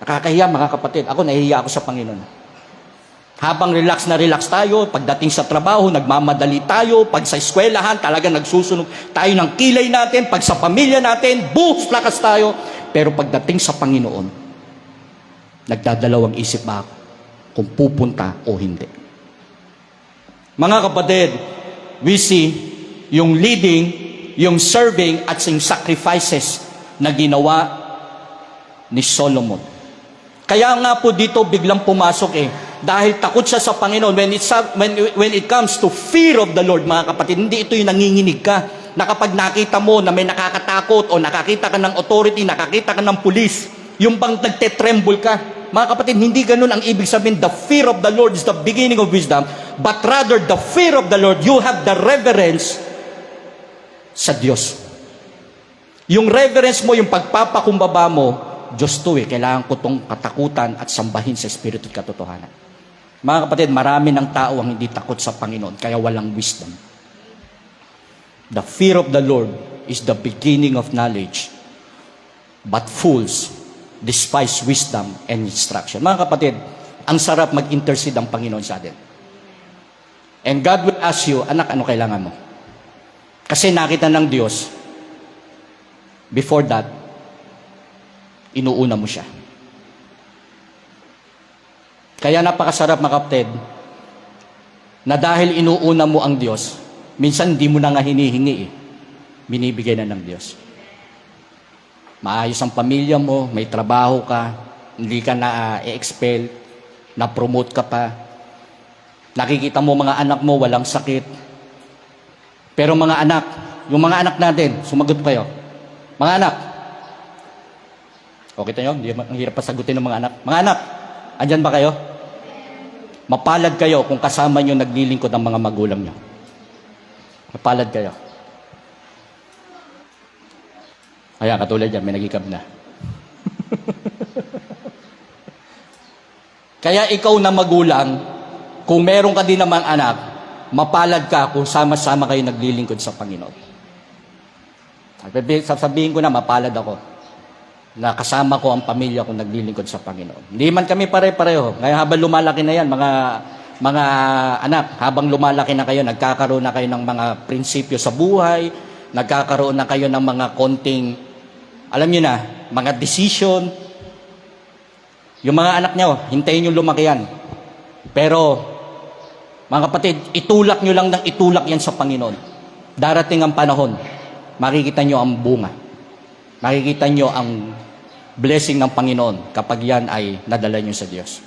Nakakahiya, mga kapatid. Ako, nahihiya ako sa Panginoon. Habang relax na relax tayo, pagdating sa trabaho, nagmamadali tayo, pag sa eskwelahan, talaga nagsusunog tayo ng kilay natin, pag sa pamilya natin, buhos lakas tayo. Pero pagdating sa Panginoon, nagdadalawang isip ba ako kung pupunta o hindi? Mga kapatid, we see yung leading, yung serving at yung sacrifices na ginawa ni Solomon. Kaya nga po dito biglang pumasok dahil takot siya sa Panginoon. When it comes to fear of the Lord, mga kapatid, hindi ito yung nanginginig ka. Na kapag nakita mo na may nakakatakot o nakakita ka ng authority, nakakita ka ng pulis, yung bang nagtetremble ka. Mga kapatid, hindi ganun ang ibig sabihin. The fear of the Lord is the beginning of wisdom, but rather the fear of the Lord, you have the reverence sa Diyos. Yung reverence mo, yung pagpapakumbaba mo, Diyos to kailangan ko tong katakutan at sambahin sa Espiritu at katotohanan. Mga kapatid, marami ng tao ang hindi takot sa Panginoon, kaya walang wisdom. The fear of the Lord is the beginning of knowledge, but fools despise wisdom and instruction. Mga kapatid, ang sarap mag-intercede ang Panginoon sa atin. And God will ask you, anak, ano kailangan mo? Kasi nakita ng Diyos, before that, inuuna mo siya. Kaya napakasarap, mga kapatid, na dahil inuuna mo ang Diyos, minsan hindi mo na nga hinihingi binibigay na ng Diyos. Maayos ang pamilya mo, may trabaho ka, hindi ka na i-expel, na-promote ka pa. Nakikita mo mga anak mo, walang sakit. Pero mga anak, yung mga anak natin, sumagot kayo. Mga anak, okay tayo? Ang hirap pa sagutin ng mga anak. Mga anak, andyan ba kayo? Mapalad kayo kung kasama nyo naglilingkod ng mga magulang nyo. Mapalad kayo. Ayan, katulad yan, may nagikab na. Kaya ikaw na magulang, kung meron ka din namang anak, mapalad ka kung sama-sama kayo naglilingkod sa Panginoon. Sasabihin ko na, mapalad ako na kasama ko ang pamilya kong naglilingkod sa Panginoon. Hindi man kami pare-pareho. Ngayon habang lumalaki na yan, mga anak, habang lumalaki na kayo, nagkakaroon na kayo ng mga prinsipyo sa buhay, nagkakaroon na kayo ng mga konting, alam niyo na, mga decision. Yung mga anak niyo, hintayin niyo lumaki yan. Pero, mga kapatid, itulak niyo lang ng itulak yan sa Panginoon. Darating ang panahon, makikita niyo ang bunga. Makikita niyo ang blessing ng Panginoon kapag yan ay nadala niyo sa Diyos.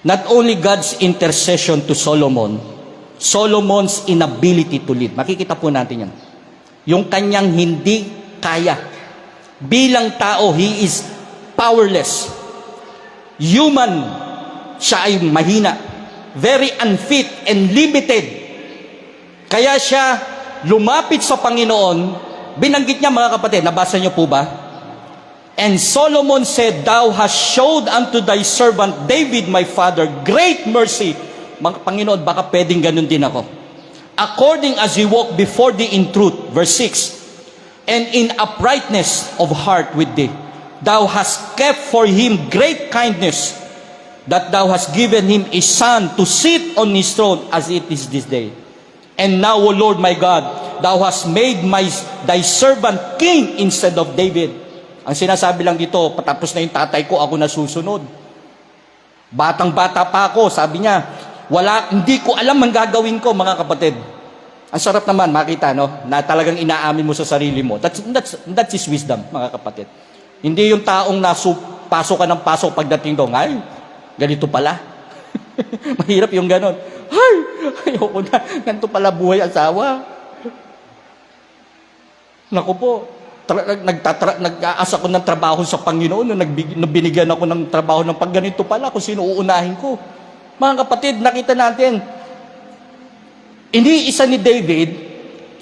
Not only God's intercession to Solomon, Solomon's inability to lead. Makikita po natin yan. Yung kanyang hindi kaya. Bilang tao, he is powerless. Human, siya ay mahina. Very unfit and limited. Kaya siya lumapit sa Panginoon. Binanggit niya, mga kapatid, nabasa niyo po ba? And Solomon said, Thou hast showed unto thy servant David my father great mercy. Mga Panginoon, baka pwedeng ganun din ako. according as he walked before thee in truth, verse 6, and in uprightness of heart with thee. Thou hast kept for him great kindness, that thou hast given him a son to sit on his throne as it is this day. And now, O Lord my God, thou hast made thy servant king instead of David. Ang sinasabi lang dito, patapos na yung tatay ko, ako na susunod. Batang-bata pa ako, sabi niya, hindi ko alam ang gagawin ko, mga kapatid. Ang sarap naman makita, no, na talagang inaamin mo sa sarili mo. That's his wisdom, mga kapatid. Hindi yung taong pasok ka ng pasok pagdating doon, ay, ganito pala. Mahirap yung ganon. Ay, ayoko na, ganito pala buhay asawa. Naku po, nag-aas ako ng trabaho sa Panginoon nung binigyan ako ng trabaho ng pagganito pala kung sino uunahin ko. Mga kapatid, nakita natin, iniisa ni David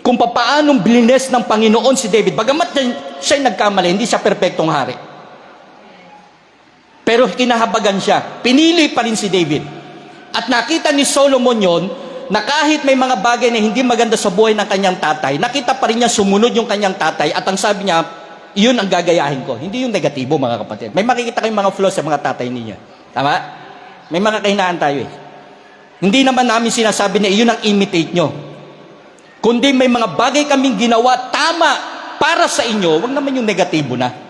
kung papaanong blines ng Panginoon si David. Bagamat siya'y nagkamali, hindi siya perpektong hari. Pero kinahabagan siya. Pinili pa rin si David. At nakita ni Solomon yon na kahit may mga bagay na hindi maganda sa buhay ng kanyang tatay, nakita pa rin niya sumunod yung kanyang tatay at ang sabi niya, iyon ang gagayahin ko. Hindi yung negatibo, mga kapatid. May makikita kayong mga flaws sa mga tatay ninyo. Tama? May mga kahinaan tayo eh. Hindi naman namin sinasabi na iyon ang imitate nyo. Kundi may mga bagay kaming ginawa tama para sa inyo, wag naman yung negatibo na.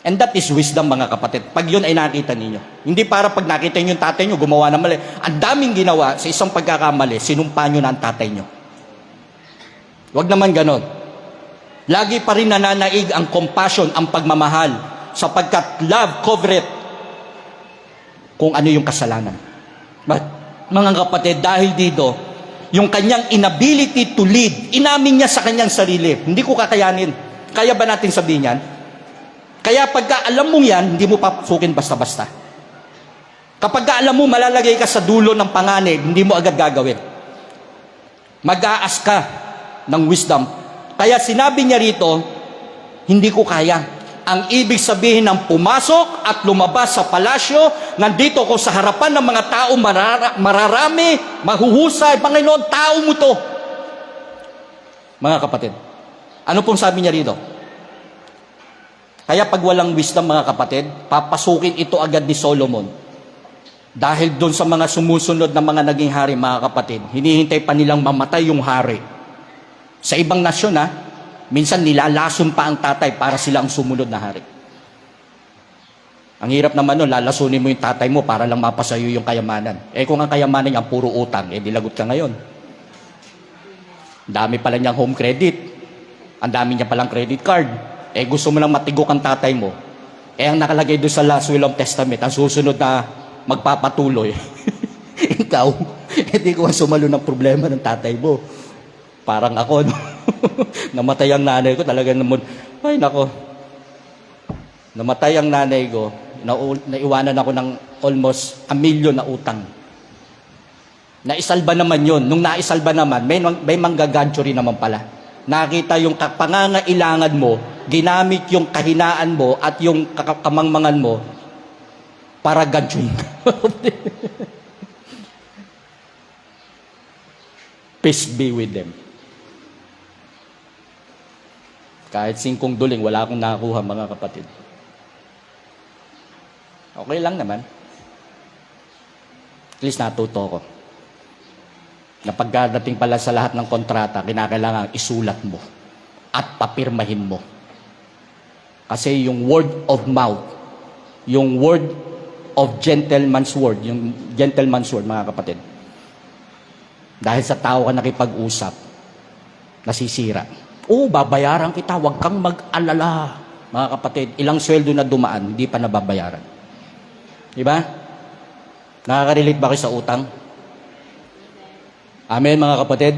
And that is wisdom, mga kapatid. Pag yun ay nakita ninyo. Hindi para pag nakita nyo yung tatay nyo, gumawa ng mali. Ang daming ginawa sa isang pagkakamali, sinumpa nyo na ang tatay nyo. Wag naman ganon. Lagi pa rin nananaig ang compassion, ang pagmamahal, sapagkat love covereth kung ano yung kasalanan. But, mga kapatid, dahil dito, yung kanyang inability to lead, inamin niya sa kanyang sarili, hindi ko kakayanin. Kaya ba natin sabihin yan? Kaya pagka alam mo yan, hindi mo papasukin basta-basta. Kapag alam mo, malalagay ka sa dulo ng panganib, hindi mo agad gagawin. Mag-aas ka ng wisdom. Kaya sinabi niya rito, hindi ko kaya. Ang ibig sabihin ng pumasok at lumabas sa palasyo, nandito ko sa harapan ng mga tao mararami, mahuhusay, Panginoon, tao mo to. Mga kapatid, ano pong sabi niya rito? Kaya pag walang wisdom, mga kapatid, papasukin ito agad ni Solomon. Dahil doon sa mga sumusunod na mga naging hari, mga kapatid, hinihintay pa nilang mamatay yung hari. Sa ibang nasyon, minsan nilalason pa ang tatay para sila ang sumunod na hari. Ang hirap naman nun, lalasunin mo yung tatay mo para lang mapasayo yung kayamanan. Kung ang kayamanan niya puro utang, dilagot ka ngayon. Dami pala niyang home credit. Ang dami niya palang credit card. Gusto mo lang matigok ang tatay mo. Ang nakalagay doon sa last will of testament, ang susunod na magpapatuloy. Ikaw, hindi ko sumalo ng problema ng tatay mo. Parang ako, no? Namatay ang nanay ko, talaga naman, ay nako. Namatay ang nanay ko, naiwanan ako ng almost 1 million na utang. Naisalba naman yun. Nung naisalba naman, may manggagancho rin naman pala. Nakita yung pangangailangan mo, ginamit yung kahinaan mo at yung kamangmangan mo para ganchoin. Peace be with them. Kahit 5 duling, wala akong nakakuha, mga kapatid. Okay lang naman. At least natuto ko. Na pagdating pala sa lahat ng kontrata, kinakailangan isulat mo at papirmahin mo. Kasi yung word of mouth, yung word of gentleman's word, yung gentleman's word, mga kapatid, dahil sa tao ka nakipag-usap, nasisira. Babayaran kita, huwag kang mag-alala. Mga kapatid, ilang sweldo na dumaan, hindi pa nababayaran. Diba? Nakaka-relate ba kayo sa utang? Amen, mga kapatid?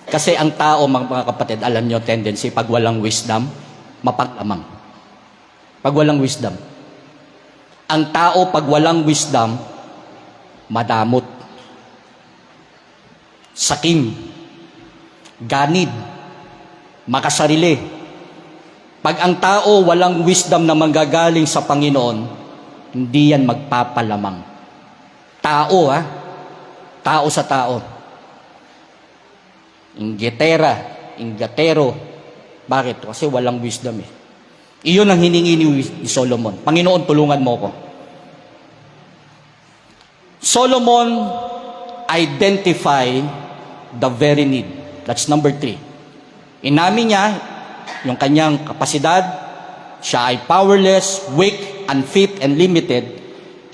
Kasi ang tao, mga kapatid, alam nyo, tendency, pag walang wisdom, mapag-amang. Pag walang wisdom. Ang tao, pag walang wisdom, madamot. Sakim. Ganid. Makasarili. Pag ang tao walang wisdom na manggagaling sa Panginoon, hindi yan magpapalamang. Tao, Tao sa tao. ingatero. Bakit? Kasi walang wisdom eh. Iyon ang hiningi ni Solomon. Panginoon, tulungan mo ko. Solomon identify the very need. That's number 3. Inamin niya yung kanyang kapasidad. Siya ay powerless, weak, unfit, and limited.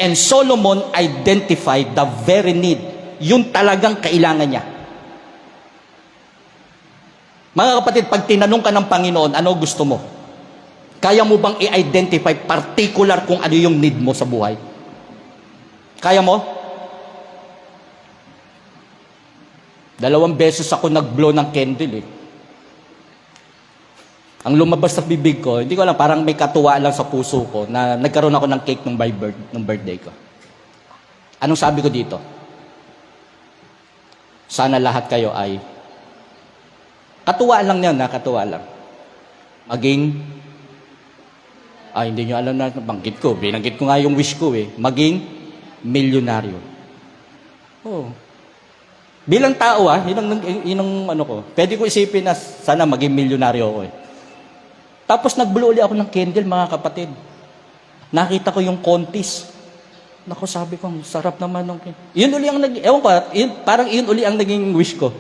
And Solomon identified the very need. Yung talagang kailangan niya. Mga kapatid, pag tinanong ka ng Panginoon, ano gusto mo? Kaya mo bang i-identify particular kung ano yung need mo sa buhay? Kaya mo? 2 beses ako nag-blow ng candle eh. Ang lumabas sa bibig ko, hindi ko alam, parang may katuwa lang sa puso ko na nagkaroon ako ng cake ng birthday ko. Anong sabi ko dito? Sana lahat kayo ay katuwa lang yan, katuwa lang. Hindi nyo alam na binanggit ko nga yung wish ko eh, maging milyonaryo. Oh. Bilang tao yun ang ano ko. Pwede ko isipin na sana maging milyonaryo ako eh. Tapos nag-blow ulit ako ng candle, mga kapatid. Nakita ko yung contest. Naku, sabi ko, sarap naman ng candle. Yun uli ang parang yun uli ang naging wish ko.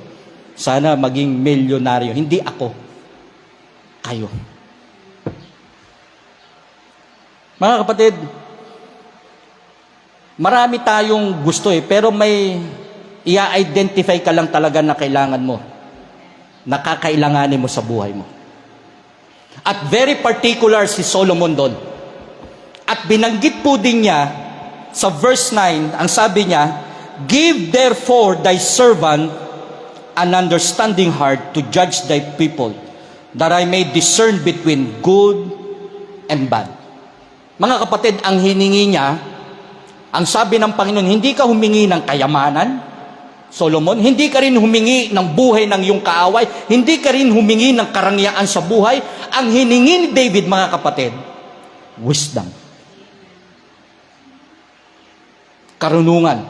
Sana maging milyonaryo. Hindi ako. Kayo. Mga kapatid, marami tayong gusto eh, pero may i-identify ka lang talaga na kailangan mo. Nakakailanganin mo sa buhay mo. At very particular si Solomon doon. At binanggit po din niya sa verse 9, ang sabi niya, "Give therefore thy servant an understanding heart to judge thy people, that I may discern between good and bad." Mga kapatid, ang hiningi niya, ang sabi ng Panginoon, hindi ka humingi ng kayamanan, Solomon, hindi ka rin humingi ng buhay ng iyong kaaway, hindi ka rin humingi ng karangyaan sa buhay. Ang hiningi ni David, mga kapatid, wisdom. Karunungan.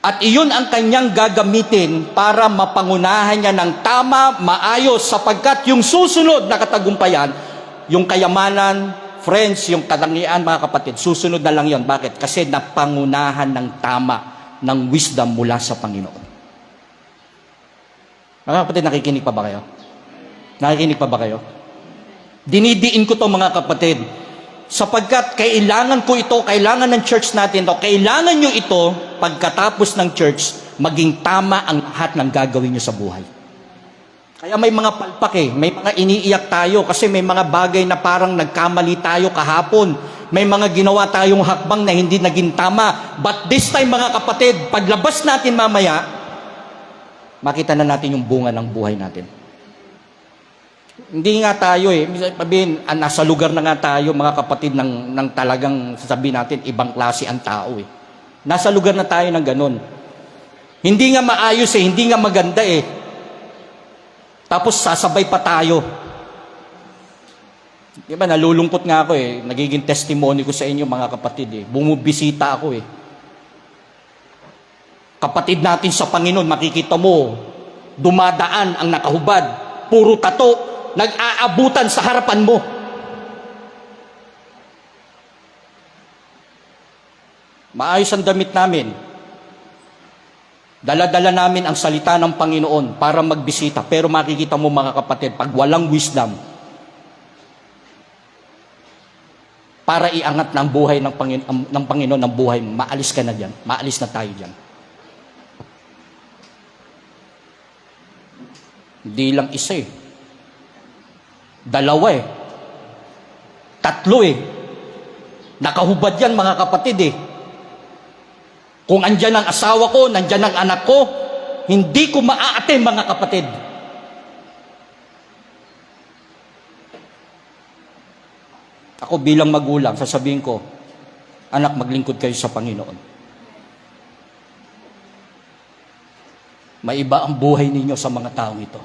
At iyon ang kanyang gagamitin para mapangunahan niya ng tama, maayos, sapagkat yung susunod na katagumpayan, yung kayamanan, friends, yung katangian, mga kapatid, susunod na lang yon. Bakit? Kasi napangunahan ng tama, ng wisdom mula sa Panginoon. Mga kapatid, nakikinig pa ba kayo? Nakikinig pa ba kayo? Dinidiin ko to, mga kapatid, sapagkat kailangan ko ito, kailangan ng church natin ito, kailangan nyo ito, pagkatapos ng church, maging tama ang lahat ng gagawin nyo sa buhay. Kaya may mga palpak may mga iniiyak tayo kasi may mga bagay na parang nagkamali tayo kahapon. May mga ginawa tayong hakbang na hindi naging tama. But this time, mga kapatid, paglabas natin mamaya, makita na natin yung bunga ng buhay natin. Hindi nga tayo nasa lugar na nga tayo, mga kapatid, ng talagang sasabihin natin, ibang klase ang tao Nasa lugar na tayo ng ganun. Hindi nga maayos hindi nga maganda Tapos sasabay pa tayo. Diba, nalulungkot nga ako Nagiging testimony ko sa inyo, mga kapatid Bumubisita ako Kapatid natin sa Panginoon, makikita mo, dumadaan ang nakahubad. Puro tato, nag-aabutan sa harapan mo. Maayos ang damit namin. Dala-dala namin ang salita ng Panginoon para magbisita. Pero makikita mo, mga kapatid, pag walang wisdom, para iangat ng buhay ng Panginoon, ng buhay, maalis ka na diyan. Maalis na tayo diyan. Hindi lang isa Dalawa Tatlo Nakahubad yan, mga kapatid Kung andyan ang asawa ko, nandyan ang anak ko, hindi ko maa-attend, mga kapatid. Ako bilang magulang, sasabihin ko, anak, maglingkod kayo sa Panginoon. May iba ang buhay ninyo sa mga taong ito.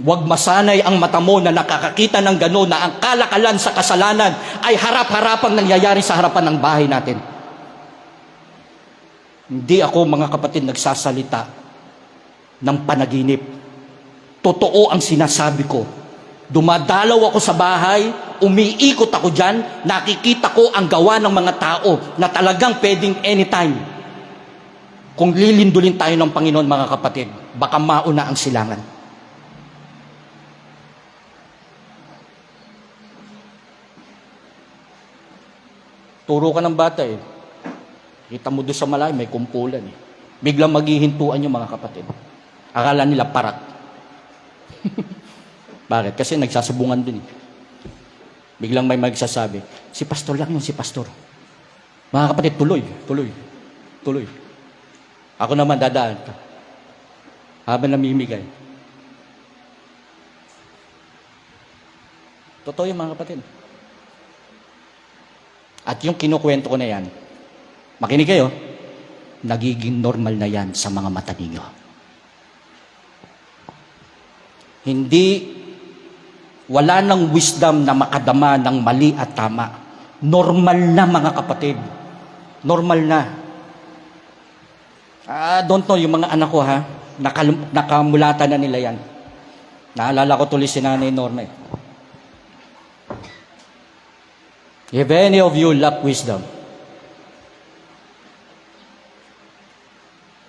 Huwag masanay ang mata mo na nakakakita ng gano'n na ang kalakalan sa kasalanan ay harap-harapang nangyayari sa harapan ng bahay natin. Hindi ako, mga kapatid, nagsasalita ng panaginip. Totoo ang sinasabi ko. Dumadalaw ako sa bahay, umiikot ako dyan, nakikita ko ang gawa ng mga tao na talagang pwedeng anytime. Kung lilindulin tayo ng Panginoon, mga kapatid, baka mauna ang silangan. Turo ka ng bata eh. Kita mo doon sa malayo, may kumpulan eh. Biglang maghihintuan yung mga kapatid. Akala nila parak. Bakit? Kasi nagsasabungan din. Biglang may magsasabi, si pastor lang yun, si pastor. Mga kapatid, tuloy. Ako naman dadaan. Habang namimigay. Totoo yung mga kapatid. At yung kinukwento ko na yan, makinig kayo, nagiging normal na yan sa mga mata ninyo. Wala nang wisdom na makadama ng mali at tama. Normal na, mga kapatid. Normal na. Don't know, yung mga anak ko ha, nakamulatan na nila yan. Naalala ko tuloy si Nanay Norma eh. If any of you lack wisdom,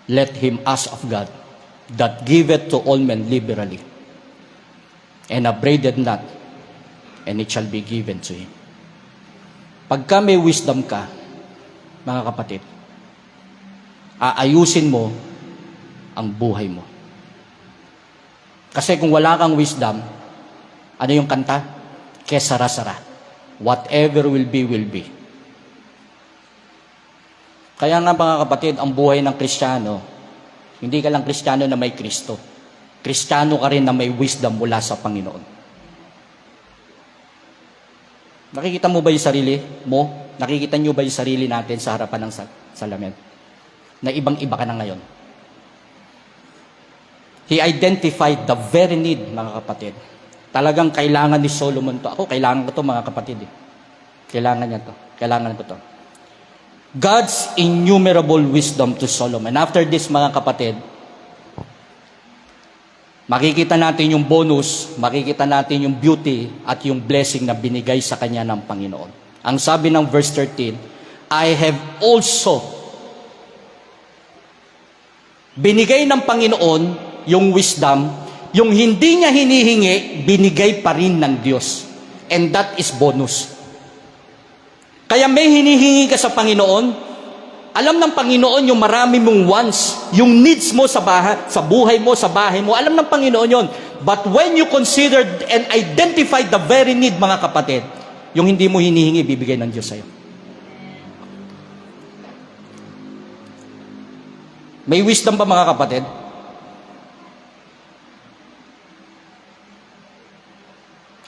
let him ask of God, that giveth to all men liberally, and upbraideth not, and it shall be given to him. Pagka may wisdom ka, mga kapatid, aayusin mo ang buhay mo. Kasi kung wala kang wisdom, ano yung kanta? Kesara-sara. Whatever will be, will be. Kaya nga, mga kapatid, ang buhay ng Kristiyano, hindi ka lang Kristiyano na may Kristo. Kristiyano ka rin na may wisdom mula sa Panginoon. Nakikita mo ba yung sarili mo? Nakikita nyo ba yung sarili natin sa harapan ng salamin? Na ibang-iba ka na ngayon. He identified the very need, mga kapatid. Talagang kailangan ni Solomon to. Ako, kailangan ko to, mga kapatid. Kailangan niya to. Kailangan ko to. God's innumerable wisdom to Solomon. After this, mga kapatid, makikita natin yung bonus, makikita natin yung beauty at yung blessing na binigay sa kanya ng Panginoon. Ang sabi ng verse 13, I have also binigay ng Panginoon yung wisdom. Yung hindi niya hinihingi, binigay pa rin ng Diyos. And that is bonus. Kaya may hinihingi ka sa Panginoon, alam ng Panginoon yung marami mong wants, yung needs mo sa buhay mo, sa bahay mo, alam ng Panginoon yon. But when you consider and identify the very need, mga kapatid, yung hindi mo hinihingi, bibigay ng Diyos sa'yo. May wisdom ba, mga kapatid?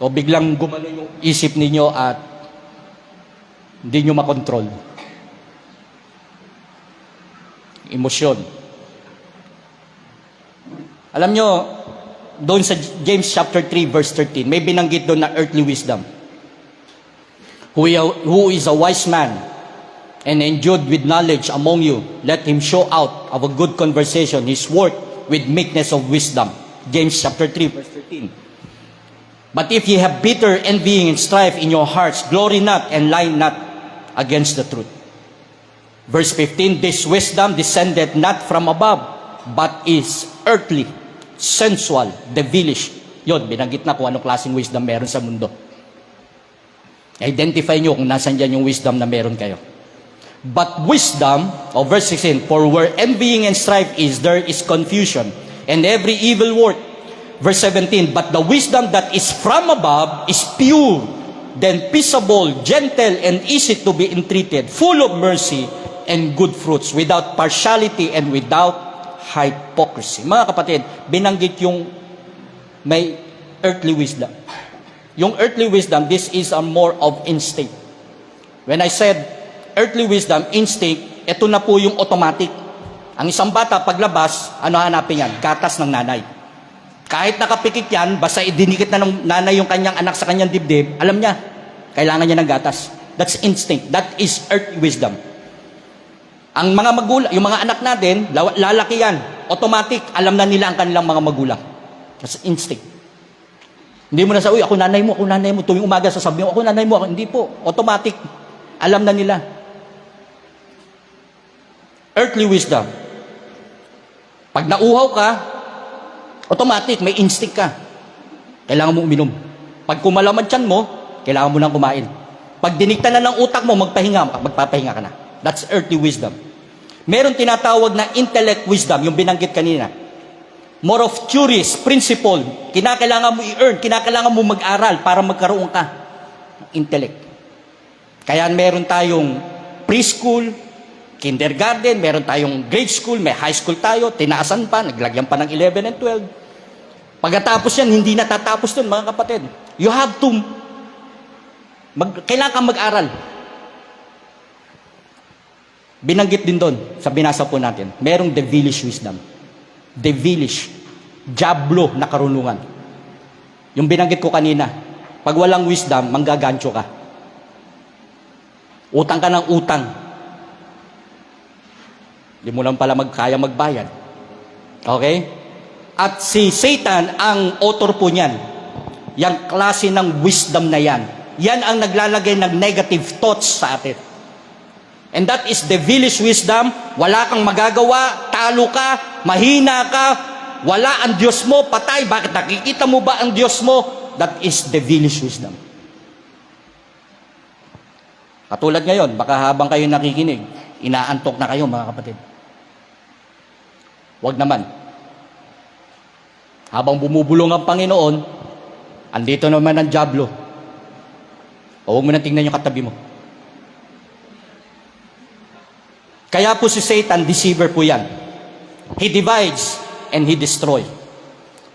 O biglang gumano yung isip ninyo at hindi nyo makontrol. Emosyon. Alam nyo, doon sa James chapter 3 verse 13, may binanggit doon na earthly wisdom. Who is a wise man and endued with knowledge among you, let him show out of a good conversation his work with meekness of wisdom. James chapter 3 verse 13. But if ye have bitter envying and strife in your hearts, glory not and lie not against the truth. Verse 15, this wisdom descended not from above, but is earthly, sensual, devilish. Yun, binanggit na kung anong klaseng wisdom meron sa mundo. Identify nyo kung nasan dyan yung wisdom na meron kayo. But wisdom, verse 16, for where envying and strife is, there is confusion, and every evil work. Verse 17, but the wisdom that is from above is pure, then peaceable, gentle, and easy to be entreated, full of mercy and good fruits, without partiality and without hypocrisy. Mga kapatid, binanggit yung may earthly wisdom. Yung earthly wisdom, this is a more of instinct. When I said earthly wisdom, instinct, ito na po yung automatic. Ang isang bata, paglabas, ano hanapin yan? Gatas ng nanay. Kahit nakapikit yan, basta idinikit na ng nanay yung kanyang anak sa kanyang dibdib, alam niya, kailangan niya ng gatas. That's instinct. That is earthly wisdom. Ang mga magulang, yung mga anak natin, lalaki yan. Automatic, alam na nila ang kanilang mga magulang. That's instinct. Hindi mo na sa, uy, ako nanay mo. Tuwing umaga sasabihin mo, ako nanay mo. Hindi po. Automatic. Alam na nila. Earthly wisdom. Pag nauhaw ka, automatic, may instinct ka. Kailangan mo uminom. Pag kumalaman tiyan mo, kailangan mo nang kumain. Pag dinikta na ng utak mo, magpapahinga ka na. That's earthly wisdom. Meron tinatawag na intellect wisdom, yung binanggit kanina. More of theories, principle. Kinakailangan mo i-earn, kinakailangan mo mag-aral para magkaroon ka ng intellect. Kaya meron tayong preschool, kindergarten, meron tayong grade school, may high school tayo, tinaasan pa, naglagyan pa ng 11 and 12. Pagkatapos yan, hindi natatapos dun, mga kapatid. You have to, kailangan kang mag-aral. Binanggit din doon, sa binasa po natin, merong devilish wisdom. Devilish, diablo na karunungan. Yung binanggit ko kanina, pag walang wisdom, manggagancho ka. Utang ka ng utang. Hindi mo lang pala kaya magbayad. Okay? At si Satan, ang author po niyan, yung klase ng wisdom na yan, yan ang naglalagay ng negative thoughts sa atin. And that is devilish wisdom. Wala kang magagawa, talo ka, mahina ka, wala ang Diyos mo, patay. Bakit nakikita mo ba ang Diyos mo? That is devilish wisdom. Katulad ngayon, baka habang kayo nakikinig, inaantok na kayo, mga kapatid. Huwag naman. Habang bumubulong ang Panginoon, andito naman ang diablo. O huwag mo na tingnan yung katabi mo. Kaya po si Satan, deceiver po yan. He divides and he destroys.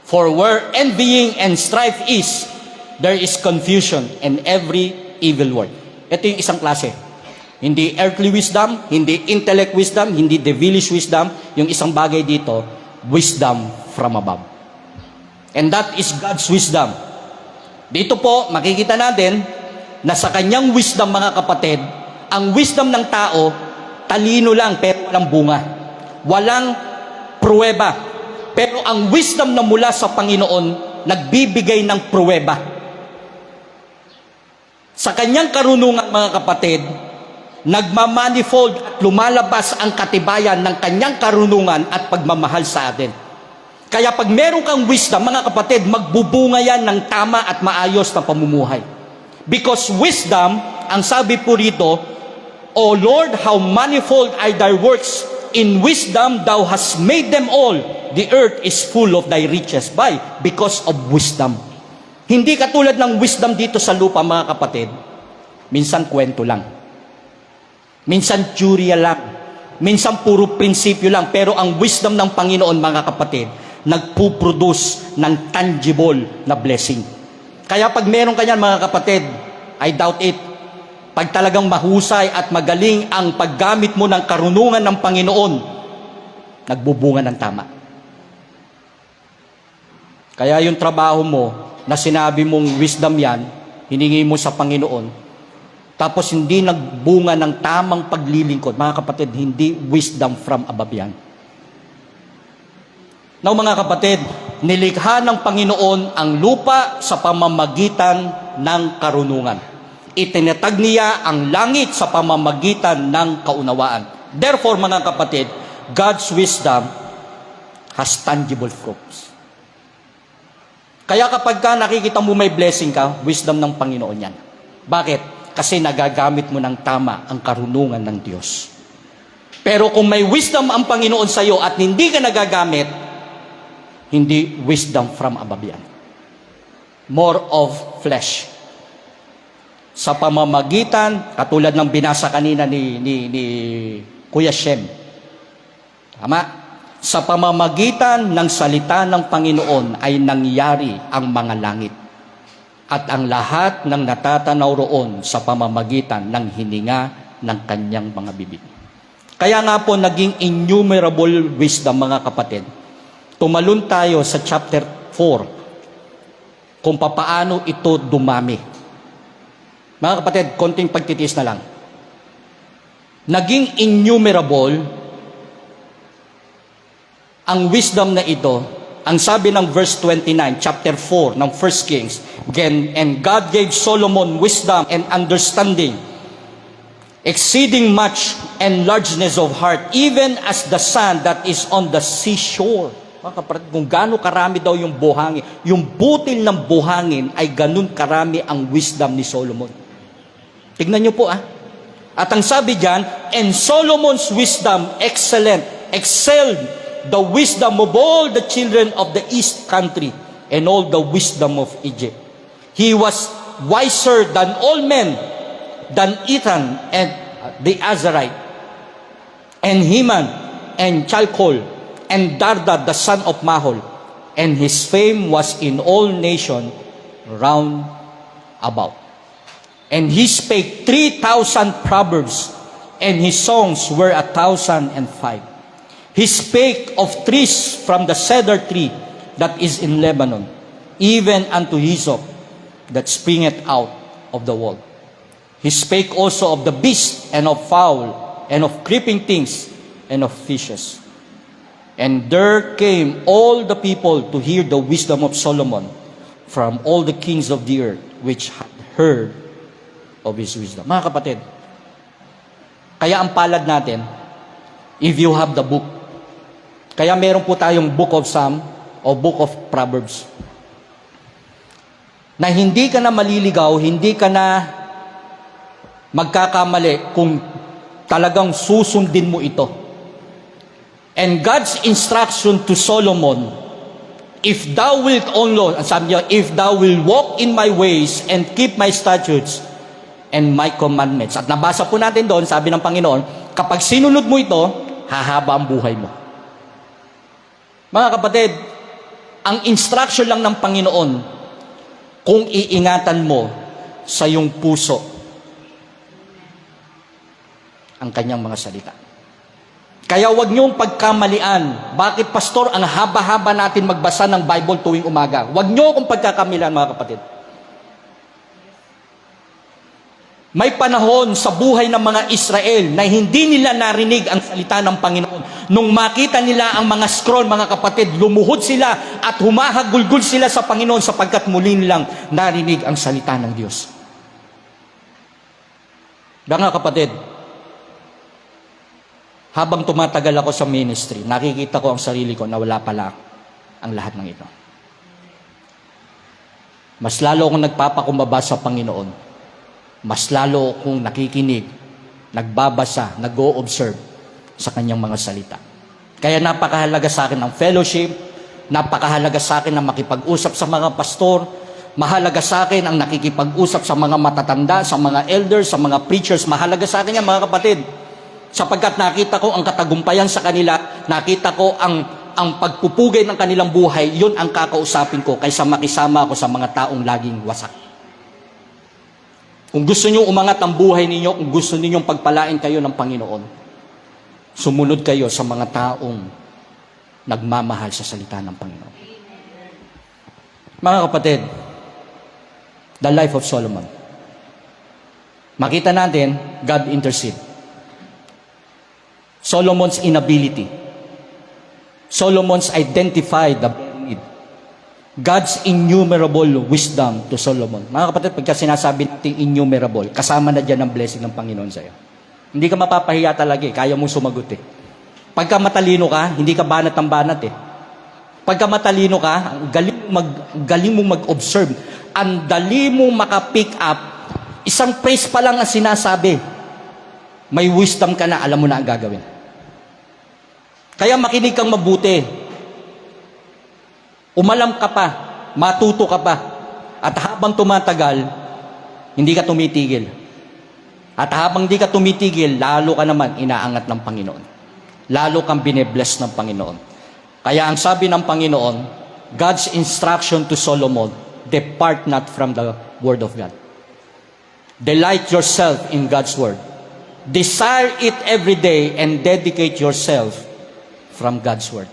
For where envying and strife is, there is confusion and every evil word. Ito yung isang klase. Hindi earthly wisdom, hindi intellect wisdom, hindi devilish wisdom. Yung isang bagay dito, wisdom from above. And that is God's wisdom. Dito po, makikita natin na sa kanyang wisdom, mga kapatid, ang wisdom ng tao, talino lang pero walang bunga. Walang pruweba. Pero ang wisdom na mula sa Panginoon, nagbibigay ng pruweba. Sa kanyang karunungan, mga kapatid, nagmamanifold at lumalabas ang katibayan ng kanyang karunungan at pagmamahal sa atin. Kaya pag meron kang wisdom, mga kapatid, magbubunga yan ng tama at maayos na pamumuhay. Because wisdom, ang sabi po rito, O Lord, how manifold are thy works. In wisdom thou hast made them all. The earth is full of thy riches. Why? Because of wisdom. Hindi katulad ng wisdom dito sa lupa, mga kapatid. Minsan kwento lang. Minsan teorya lang. Minsan puro prinsipyo lang. Pero ang wisdom ng Panginoon, mga kapatid, nagpuproduce ng tangible na blessing. Kaya pag meron kanyan, mga kapatid, I doubt it. Pag talagang mahusay at magaling ang paggamit mo ng karunungan ng Panginoon, nagbubunga ng tama. Kaya yung trabaho mo, na sinabi mong wisdom yan, hiningi mo sa Panginoon, tapos hindi nagbunga ng tamang paglilingkod, mga kapatid, hindi wisdom from above yan. Now, mga kapatid, nilikha ng Panginoon ang lupa sa pamamagitan ng karunungan. Itinatag niya ang langit sa pamamagitan ng kaunawaan. Therefore, mga kapatid, God's wisdom has tangible fruits. Kaya kapag ka nakikita mo may blessing ka, wisdom ng Panginoon yan. Bakit? Kasi nagagamit mo ng tama ang karunungan ng Diyos. Pero kung may wisdom ang Panginoon sa iyo at hindi ka nagagamit, hindi wisdom from above yan. More of flesh. Sa pamamagitan, katulad ng binasa kanina ni Kuya Shem. Tama? Sa pamamagitan ng salita ng Panginoon ay nangyari ang mga langit. At ang lahat ng natatanaw roon sa pamamagitan ng hininga ng kanyang mga bibig. Kaya nga po naging innumerable wisdom, mga kapatid. Tumalun tayo sa chapter 4 kung papaano ito dumami. Mga kapatid, konting pagtitiis na lang. naging innumerable ang wisdom na ito. Ang sabi ng verse 29, chapter 4 ng 1 Kings, and God gave Solomon wisdom and understanding, exceeding much and largeness of heart, even as the sand that is on the seashore. Mga kapatid, kung gaano karami daw yung buhangin, yung butil ng buhangin ay ganun karami ang wisdom ni Solomon. Tignan nyo po At ang sabi diyan, and Solomon's wisdom excelled the wisdom of all the children of the east country and all the wisdom of Egypt. He was wiser than all men, than Ethan and the Azarite, and Heman and Chalcol, and Darda the son of Mahol, and his fame was in all nations round about. And he spake 3,000 proverbs, and his songs were 1,005. He spake of trees from the cedar tree that is in Lebanon, even unto hyssop that springeth out of the wall. He spake also of the beast and of fowl, and of creeping things, and of fishes. And there came all the people to hear the wisdom of Solomon from all the kings of the earth, which had heard of his wisdom. Mga kapatid, kaya ang palad natin, if you have the book, kaya meron po tayong Book of Psalm o Book of Proverbs, na hindi ka na maliligaw, hindi ka na magkakamali kung talagang susundin mo ito. And God's instruction to Solomon, if thou wilt only, sabi niya, if thou wilt walk in my ways and keep my statutes and my commandments. At nabasa po natin doon, sabi ng Panginoon, kapag sinunod mo ito, hahaba ang buhay mo. Mga kapatid, ang instruction lang ng Panginoon, kung iingatan mo sa iyong puso ang kanyang mga salita. Kaya huwag niyong pagkamalian. Bakit, pastor, ang haba-haba natin magbasa ng Bible tuwing umaga? Huwag niyo akong pagkakamalian, mga kapatid. May panahon sa buhay ng mga Israel na hindi nila narinig ang salita ng Panginoon. Nung makita nila ang mga scroll, mga kapatid, lumuhod sila at humahagulgul sila sa Panginoon sapagkat muli nilang narinig ang salita ng Diyos. Mga kapatid, habang tumatagal ako sa ministry, nakikita ko ang sarili ko na wala pala ang lahat ng ito. Mas lalo akong nagpapakumbaba sa Panginoon. Mas lalo akong nakikinig, nagbabasa, nag-o-observe sa kanyang mga salita. Kaya napakahalaga sa akin ang fellowship, napakahalaga sa akin ang makipag-usap sa mga pastor, mahalaga sa akin ang nakikipag-usap sa mga matatanda, sa mga elders, sa mga preachers, mahalaga sa akin yan, mga kapatid. Sapagkat nakita ko ang katagumpayan sa kanila, nakita ko ang pagpupugay ng kanilang buhay, yun ang kakausapin ko kaysa makisama ako sa mga taong laging wasak. Kung gusto niyo umangat ang buhay ninyo, kung gusto ninyong pagpalain kayo ng Panginoon, sumunod kayo sa mga taong nagmamahal sa salita ng Panginoon. Mga kapatid, the life of Solomon. Makita natin, God intercede. Solomon's inability. Solomon's identified the need. God's innumerable wisdom to Solomon. Mga kapatid, pagka sinasabi natin innumerable, kasama na dyan ang blessing ng Panginoon sa'yo. Hindi ka mapapahiya talaga kaya mong sumagot Pagka matalino ka, hindi ka banat ng banat Pagka matalino ka, galing mong mag-observe. Ang dali mong maka-pick up, isang praise pa lang ang sinasabi. May wisdom ka na, alam mo na ang gagawin. Kaya makinig kang mabuti. Umalam ka pa, matuto ka pa, at habang tumatagal, hindi ka tumitigil. At habang hindi ka tumitigil, lalo ka naman inaangat ng Panginoon. Lalo kang binebless ng Panginoon. Kaya ang sabi ng Panginoon, God's instruction to Solomon, depart not from the Word of God. Delight yourself in God's Word. Desire it every day and dedicate yourself from God's Word.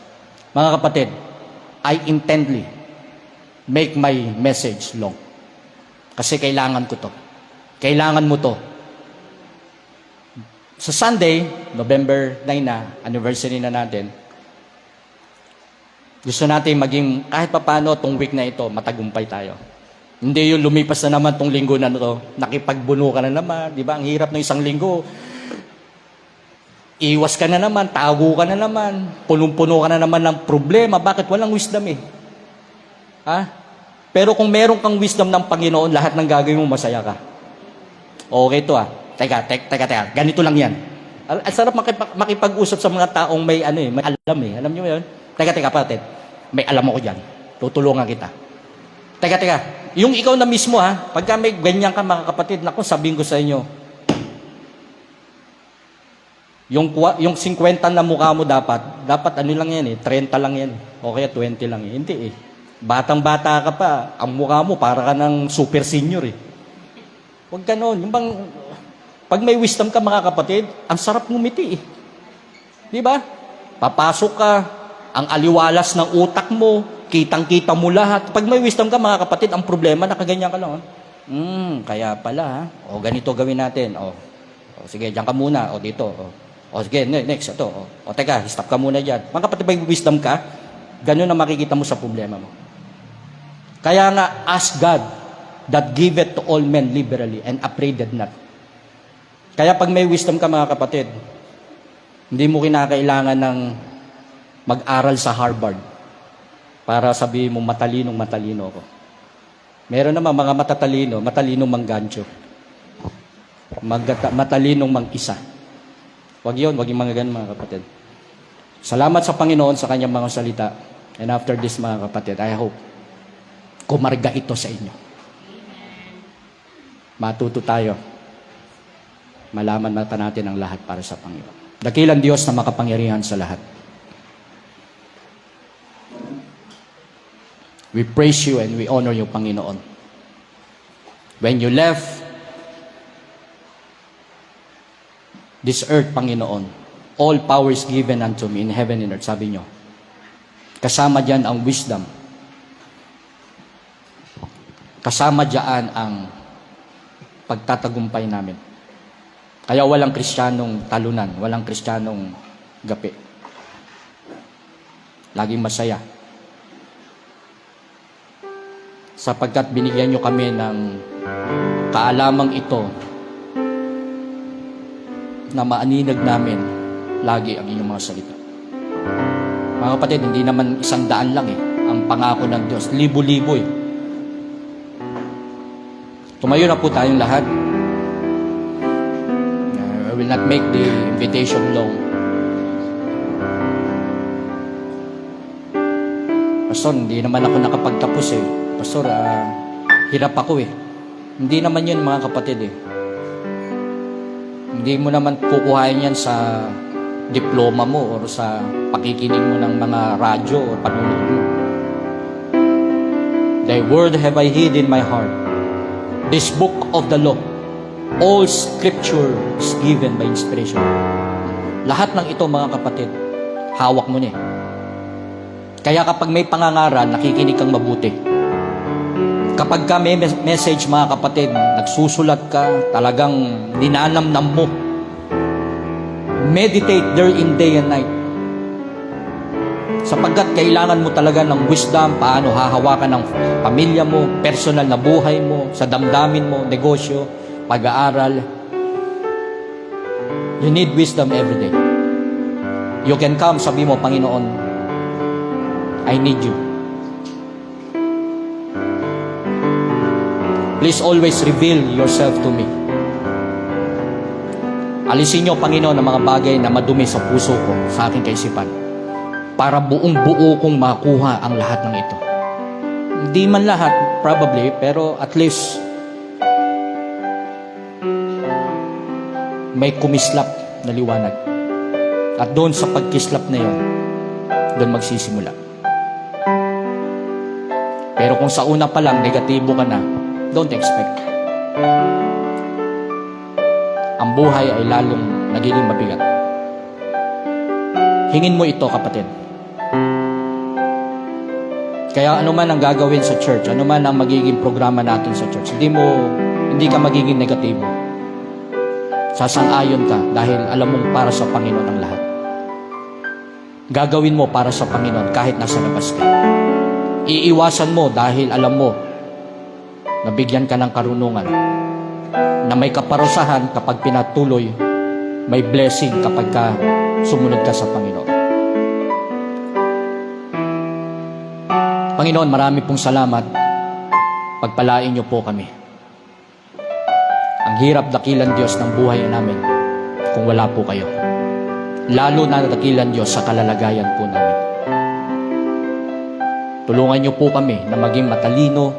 Mga kapatid, I intently make my message long. Kasi kailangan ko to. Kailangan mo to. Sa Sunday, November 9 na, anniversary na natin, gusto natin maging kahit papano tong week na ito, matagumpay tayo. Hindi yung lumipas na naman tong linggo na ito, nakipagbuno ka na naman, di ba? Ang hirap ng isang linggo. Iwas ka na naman, tago ka na naman, punong-puno ka na naman ng problema. Bakit? Walang wisdom eh. Ha? Pero kung meron kang wisdom ng Panginoon, lahat ng gagawin mo, masaya ka. Okay to ah. Teka. Ganito lang yan. Ang sarap makipag-usap sa mga taong may may alam eh. Alam niyo yun? Teka, kapatid. May alam ako dyan. Tutulungan kita. Teka. Yung ikaw na mismo ha, pagka may ganyan ka mga kapatid, naku, sabihin ko sa inyo, yung 50 na mukha mo dapat ano lang yan eh, 30 lang yan. O kaya 20 lang eh. Hindi eh. Batang-bata ka pa, ang mukha mo para ka ng super senior eh. Huwag ganon. Yung bang, pag may wisdom ka mga kapatid, ang sarap ngumiti eh. Di ba? Papasok ka, ang aliwalas ng utak mo, kitang-kita mo lahat. Pag may wisdom ka mga kapatid, ang problema, nakaganyan ka lang. Kaya pala ha. O ganito gawin natin. O sige, diyan ka muna. O dito. O sige, next. Ito. O teka, stop ka muna dyan. Mga kapatid, may wisdom ka, ganun ang makikita mo sa problema mo. Kaya nga, ask God that giveth to all men liberally and upbraided not. Kaya pag may wisdom ka mga kapatid, hindi mo kinakailangan ng mag-aral sa Harvard para sabihin mo matalino ako. Meron naman mga matalinong manggancho. Matalinong mang-isa. Wag yung mga ganun mga kapatid. Salamat sa Panginoon sa kanyang mga salita. And after this mga kapatid, I hope kumarga ito sa inyo. Matuto tayo. Malaman mata natin ang lahat para sa Panginoon. Dakilang Diyos na makapangyarihan sa lahat. We praise you and we honor you, Panginoon. When you left this earth, Panginoon, all power is given unto me in heaven and earth, sabi nyo. Kasama dyan ang wisdom. Kasama dyan ang pagtatagumpay namin. Kaya walang Kristiyanong talunan, walang Kristiyanong gapi. Laging masaya. Sapagkat binigyan nyo kami ng kaalamang ito na maaninag namin lagi ang inyong mga salita. Mga kapatid, hindi naman 100 lang eh ang pangako ng Diyos. Libo-libo eh. Tumayo na po tayong lahat. I will not make the invitation long. Pastor, hindi naman ako nakapagtapos eh. Pastor, hirap ako eh. Hindi naman yun mga kapatid eh. Hindi mo naman kukuhain yan sa diploma mo o sa pakikinig mo ng mga radyo o panunod mo. Thy word have I hid in my heart. This book of the law. All scripture is given by inspiration. Lahat ng ito mga kapatid, hawak mo niya. Kaya kapag may pangangaral, nakikinig kang mabuti. Kapag ka may message mga kapatid, nagsusulat ka, talagang ninanamnam mo. Meditate therein day and night. Sapagkat kailangan mo talaga ng wisdom, paano hahawakan ng pamilya mo, personal na buhay mo, sa damdamin mo, negosyo, pag-aaral. You need wisdom every day. You can come, sabi mo, Panginoon, I need you. Please always reveal yourself to me. Alisin niyo, Panginoon, ang mga bagay na madumi sa puso ko, sa aking kaisipan, para buong-buo kong makuha ang lahat ng ito. Hindi man lahat, probably, pero at least may kumislap na liwanag. At doon sa pagkislap na yun, doon magsisimula. Pero kung sa una pa lang, negatibo ka na, don't expect. Ang buhay ay lalong nagiging mabigat. Hingin mo ito, kapatid. Kaya ano man ang gagawin sa church, ano man ang magiging programa natin sa church, hindi ka magiging negatibo. Sasang-ayon ka dahil alam mong para sa Panginoon ang lahat. Gagawin mo para sa Panginoon kahit nasa labas ka. Iiwasan mo dahil alam mo na bigyan ka ng karunungan, na may kaparusahan kapag pinatuloy, may blessing kapag ka sumunod ka sa Panginoon. Panginoon, marami pong salamat. Pagpalain niyo po kami. Ang hirap dakilan, Diyos, ng buhay namin kung wala po kayo. Lalo na dakilan, Diyos, sa kalalagayan po namin. Tulungan niyo po kami na maging matalino,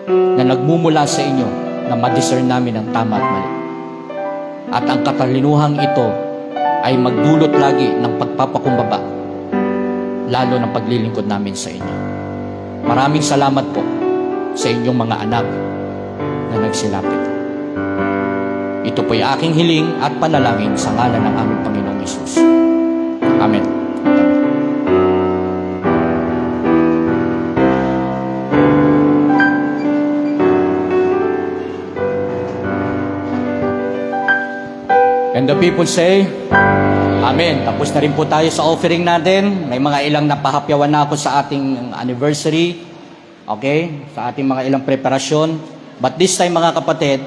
na nagmumula sa inyo, na ma-discern namin ang tama at mali. At ang katalinuhang ito ay magdulot lagi ng pagpapakumbaba, lalo ng paglilingkod namin sa inyo. Maraming salamat po sa inyong mga anak na nagsilapit. Ito po'y aking hiling at panalangin sa ngalan ng aming Panginoong Hesus. Amen. And the people say, Amen. Tapos na rin po tayo sa offering natin. May mga ilang napahapyawan na ako sa ating anniversary. Okay? Sa ating mga ilang preparasyon. But this time mga kapatid,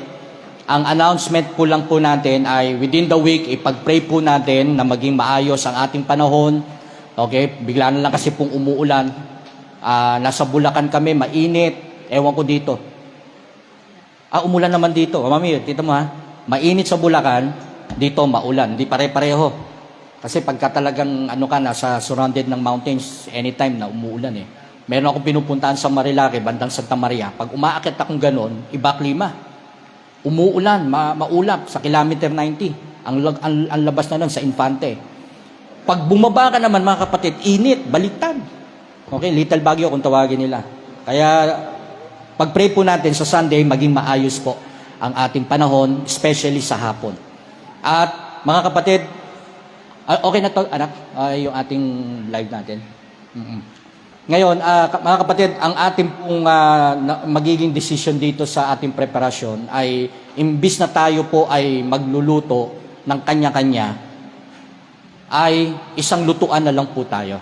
ang announcement po lang po natin ay within the week, ipag-pray po natin na maging maayos ang ating panahon. Okay? Bigla na lang kasi pong umuulan. Nasa Bulacan kami, mainit. Ewan ko dito. Umulan naman dito. Mami, tito mo ha. Mainit sa Bulacan. Dito maulan, hindi pare-pareho. Kasi pagka talagang nasa surrounded ng mountains, anytime na umuulan eh. Meron akong pinupuntahan sa Marilake, bandang Santa Maria. Pag umaakit akong ganon, iba klima. Umuulan, maulap sa kilometer 90. Ang labas na nun sa Infante. Pag bumaba ka naman mga kapatid, init, baliktad. Okay, little Baguio kung tawagin nila. Kaya pag-pray po natin sa Sunday, maging maayos po ang ating panahon, especially sa hapon. At mga kapatid, okay na to anak, yung ating live natin. Ngayon, mga kapatid, ang ating pong magiging decision dito sa ating preparasyon ay imbis na tayo po ay magluluto ng kanya-kanya, ay isang lutuan na lang po tayo.